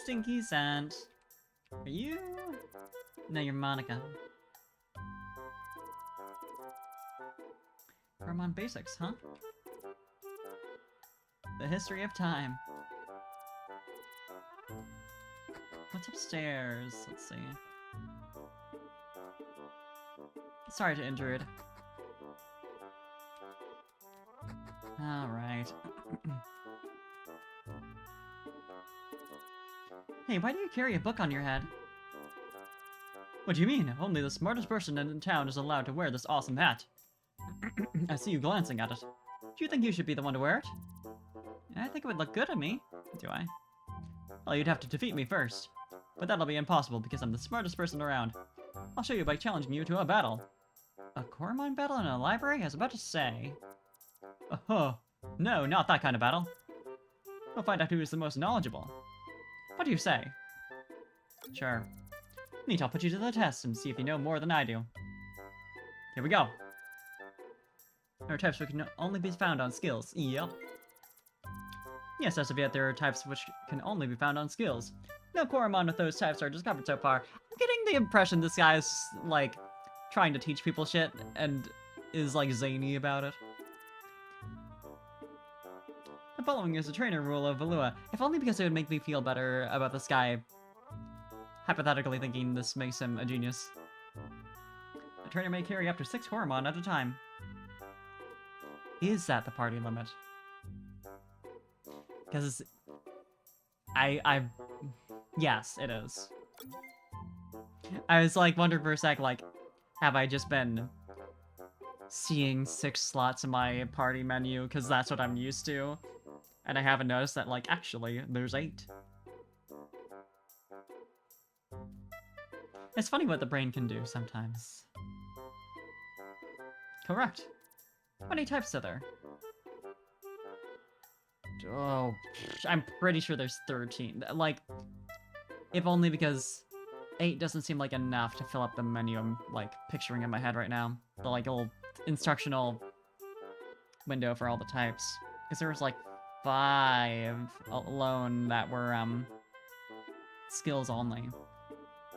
Stinky Sand. Are you? No, you're Monica. Coromon Basics, huh? The history of time. What's upstairs? Let's see. Sorry to intrude. Alright. Hey, why do you carry a book on your head? What do you mean? Only the smartest person in town is allowed to wear this awesome hat. I see you glancing at it. Do you think you should be the one to wear it? I think it would look good on me. Do I? Well, you'd have to defeat me first. But that'll be impossible because I'm the smartest person around. I'll show you by challenging you to a battle. A coromon battle in a library? I was about to say. Oh, no, not that kind of battle. We'll find out who is the most knowledgeable. What do you say? Sure. Neat, I'll put you to the test and see if you know more than I do. Here we go. There are types which can only be found on skills. Yep. Yes, as of yet, there are types which can only be found on skills. No coromon with those types are discovered so far. I'm getting the impression this guy's, like, trying to teach people shit and is, like, zany about it. The following is the trainer rule of Balua, if only because it would make me feel better about this guy hypothetically thinking this makes him a genius. A trainer may carry up to 6 coromon at a time. Is that the party limit? Because yes, it is. I was like wondering for a sec, like, have I just been seeing 6 slots in my party menu because that's what I'm used to, and I haven't noticed that, like, actually there's 8. It's funny what the brain can do sometimes. Correct. How many types are there? Oh, I'm pretty sure there's 13. Like, if only because 8 doesn't seem like enough to fill up the menu I'm, like, picturing in my head right now. The, like, little instructional window for all the types. Because there was, like, 5 alone that were, skills only.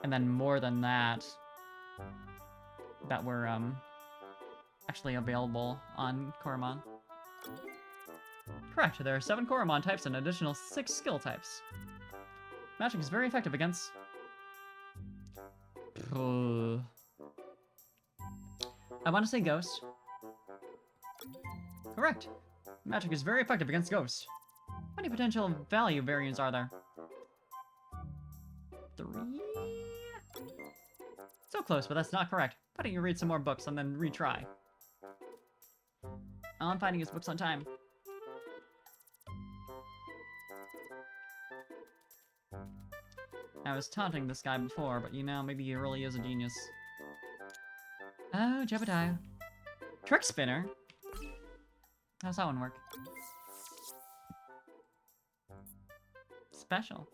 And then more than that were, actually available on Coromon. Correct, there are 7 Coromon types and an additional 6 skill types. Magic is very effective against... I want to say Ghost. Correct. Magic is very effective against Ghost. How many potential value variants are there? 3? So close, but that's not correct. Why don't you read some more books and then retry? All I'm finding is books on time. I was taunting this guy before, but you know, maybe he really is a genius. Oh, Jebediah. Trick Spinner? How's that one work? Special.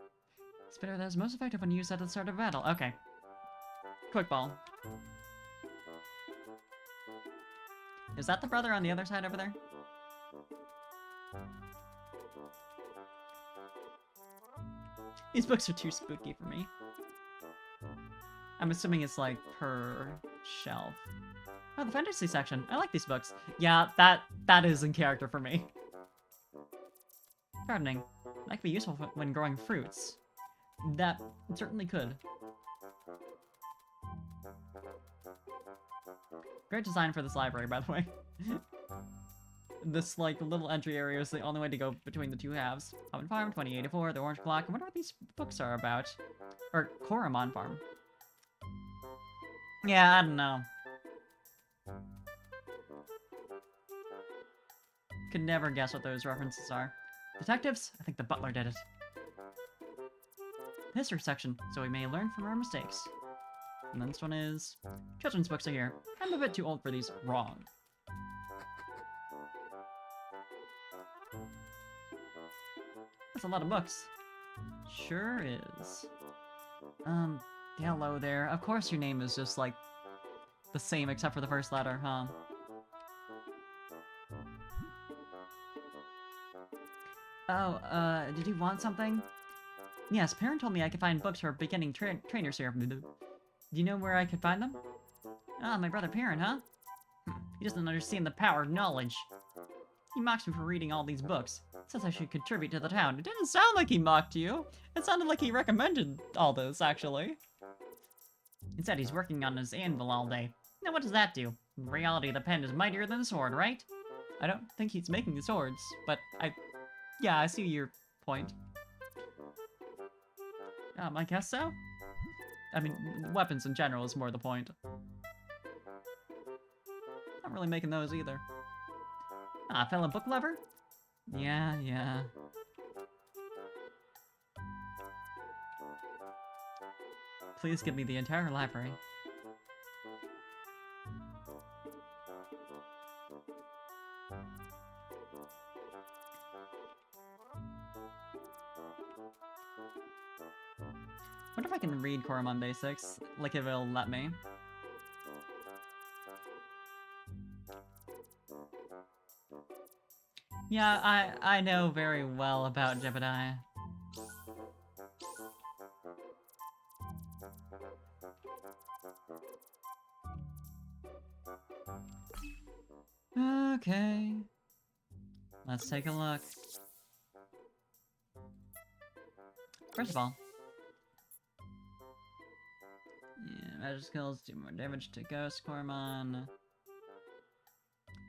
Spinner that is most effective when used at the start of battle. Okay. Quick ball. Is that the brother on the other side over there? These books are too spooky for me. I'm assuming it's like per shelf. Oh, the fantasy section. I like these books. Yeah, that is in character for me. Gardening. That could be useful when growing fruits. That certainly could. Great design for this library, by the way. This, like, little entry area is the only way to go between the 2 halves. Common Farm, 2084, The Orange Clock. I wonder what these books are about. Or, Coromon Farm. Yeah, I don't know. Could never guess what those references are. Detectives? I think the butler did it. History section, so we may learn from our mistakes. And then this one is... Children's books are here. I'm a bit too old for these. Wrong. That's a lot of books. Sure is. Hello there. Of course your name is just, like, the same except for the first letter, huh? Oh, did you want something? Yes, parent told me I could find books for beginning trainers here. Do you know where I could find them? Ah, my brother Parent, huh? He doesn't understand the power of knowledge. He mocks me for reading all these books. Says I should contribute to the town. It didn't sound like he mocked you. It sounded like he recommended all this, actually. Instead, he's working on his anvil all day. Now what does that do? In reality, the pen is mightier than the sword, right? I don't think he's making the swords, but yeah, I see your point. I guess so? I mean, weapons in general is more the point. Not really making those either. Ah, fellow book lover? Yeah. Please give me the entire library. Wonder if I can read Coromon Basics, like if it'll let me. Yeah, I know very well about Jebediah. Okay. Let's take a look. First of all, yeah, magic skills do more damage to Ghost Coromon.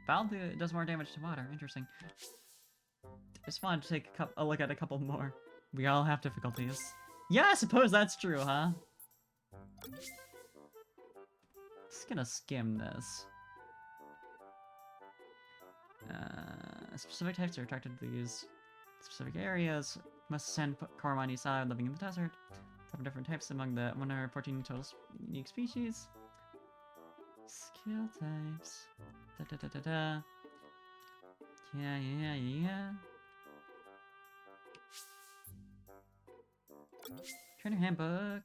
Foul does more damage to water. Interesting. Just wanted to take a look at a couple more. We all have difficulties. Yeah, I suppose that's true, huh? Just gonna skim this. Specific types are attracted to these specific areas. Must send coromon each side living in the desert. Seven different types among the 114 total unique species. Skill types. Da da da da da. Yeah. Trainer handbook.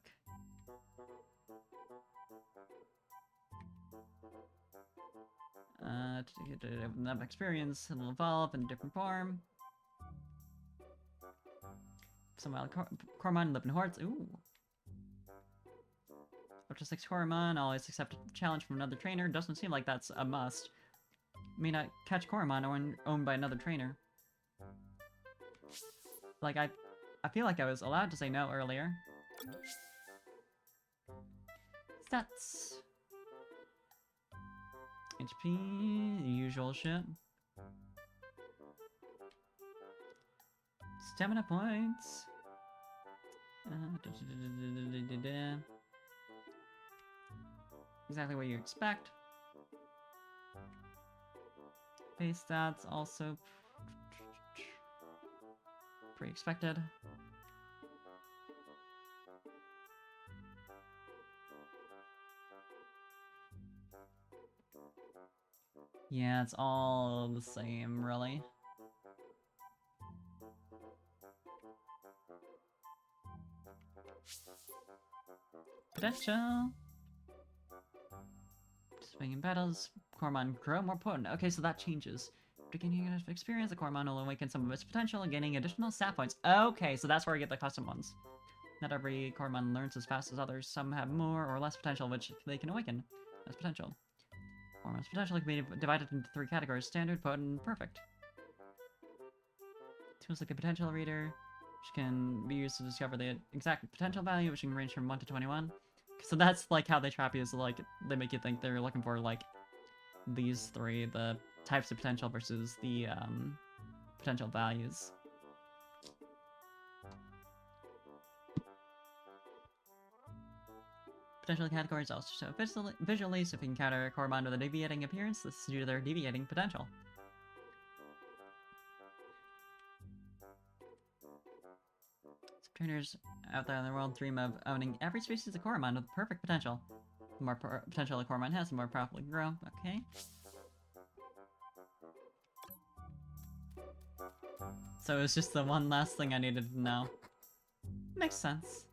To get enough experience, it'll evolve in a different form. Some wild coromon live in hordes. Ooh. Up to 6 coromon, always accept a challenge from another trainer. Doesn't seem like that's a must. May not catch coromon owned by another trainer. Like, I feel like I was allowed to say no earlier. Stats. HP, the usual shit. Stamina points. Exactly what you expect. Base stats also pretty expected. Yeah, it's all the same, really. Potential. Participating in battles, coromon grow more potent. Okay, so that changes. After gaining enough experience, the coromon will awaken some of its potential and gaining additional stat points. Okay, so that's where I get the custom ones. Not every coromon learns as fast as others. Some have more or less potential, which they can awaken as potential. Coromon's potential can be divided into 3 categories: standard, potent, and perfect. Tools like a potential reader, which can be used to discover the exact potential value, which can range from 1 to 21. So that's like how they trap you, is like they make you think they're looking for like these 3, the types of potential versus the potential values. Potential categories also show visually, so if you encounter a coromon with a deviating appearance, this is due to their deviating potential. Some trainers out there in the world dream of owning every species of coromon with perfect potential. The more potential a coromon has, the more powerful it can grow. Okay. So it's just the one last thing I needed to know. Makes sense.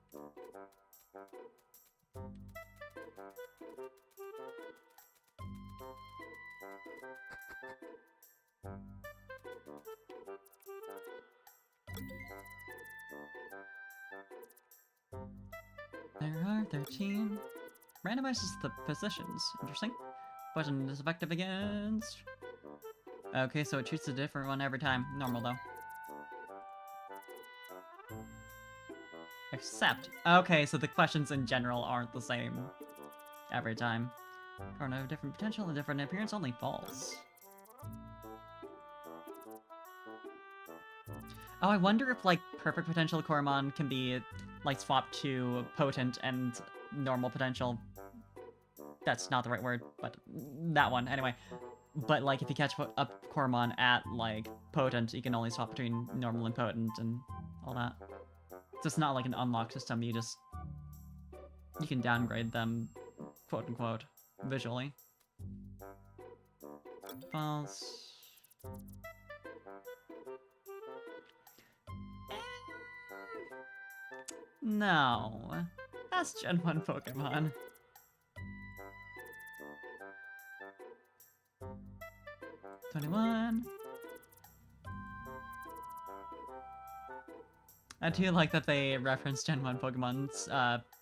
There are 13. Randomizes the positions. Interesting. Button is effective against... Okay, so it shoots a different one every time. Normal, though. Except... Okay, so the questions in general aren't the same every time. Coromon have different potential and different appearance, only false. Oh, I wonder if, like, perfect potential coromon can be, like, swapped to potent and normal potential. That's not the right word, but that one, anyway. But, like, if you catch up coromon at, like, potent, you can only swap between normal and potent and all that. So it's not like an unlock system, you can downgrade them, quote-unquote, visually. False. No. That's Gen 1 Pokemon. $21. I do like that they reference Gen 1 Pokemon's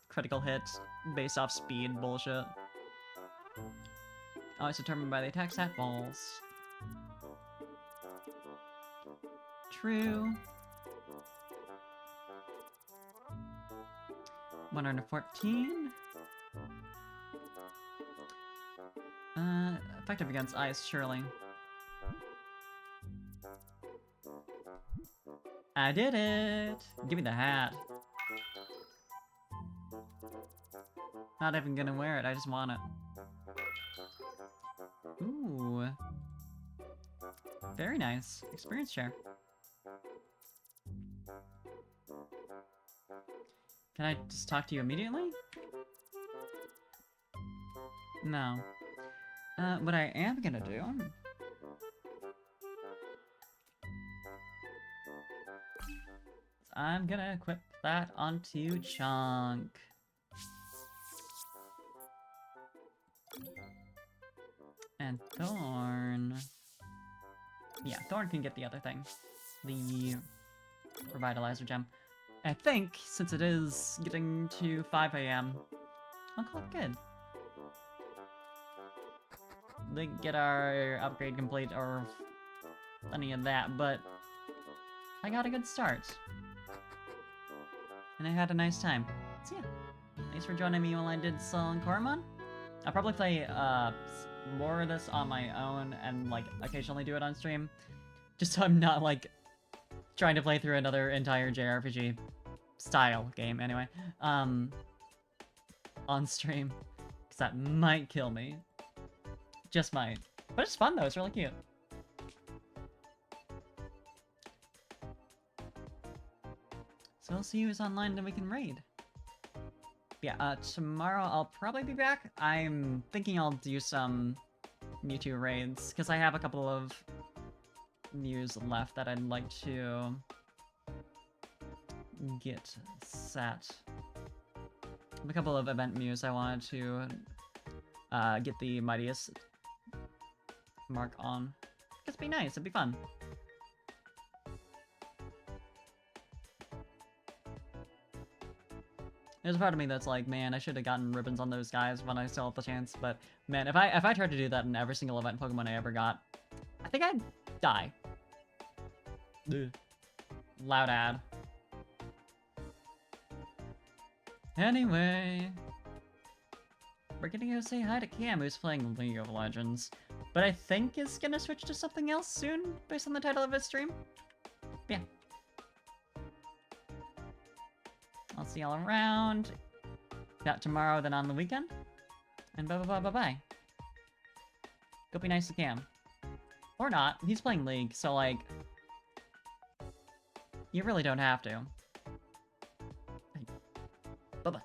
critical hit based off speed bullshit. Always determined by the attack stat balls. True. 114. Effective against ice, surely. I did it! Give me the hat. Not even gonna wear it, I just want it. Ooh. Very nice. Experience share. Can I just talk to you immediately? No. What I am gonna do... I'm gonna equip that onto Chunk. And Thorn... Yeah, Thorn can get the other thing. The Revitalizer Gem. I think, since it is getting to 5 AM, I'll call it good. Didn't get our upgrade complete or any of that, but I got a good start. And I had a nice time. So yeah, thanks for joining me while I did Sol and Coromon. I'll probably play more of this on my own and like occasionally do it on stream. Just so I'm not like trying to play through another entire JRPG style game anyway. On stream. Because that might kill me. Just might. But it's fun though, it's really cute. So we'll see who's online that we can raid. Yeah, tomorrow I'll probably be back. I'm thinking I'll do some Mewtwo raids, because I have a couple of Mews left that I'd like to get set. A couple of event Mews I wanted to get the mightiest mark on. It'd be nice, it'd be fun. There's a part of me that's like, man, I should have gotten ribbons on those guys when I still had the chance, but man, if I tried to do that in every single event Pokemon I ever got, I think I'd die. Ugh. Loud ad. Anyway, we're gonna go say hi to Cam, who's playing League of Legends, but I think is gonna switch to something else soon, based on the title of his stream. Yeah. I'll see y'all around. Not tomorrow, then on the weekend. And bye-bye-bye-bye-bye. Go be nice to Cam. Or not. He's playing League, so, like... You really don't have to. Bye-bye.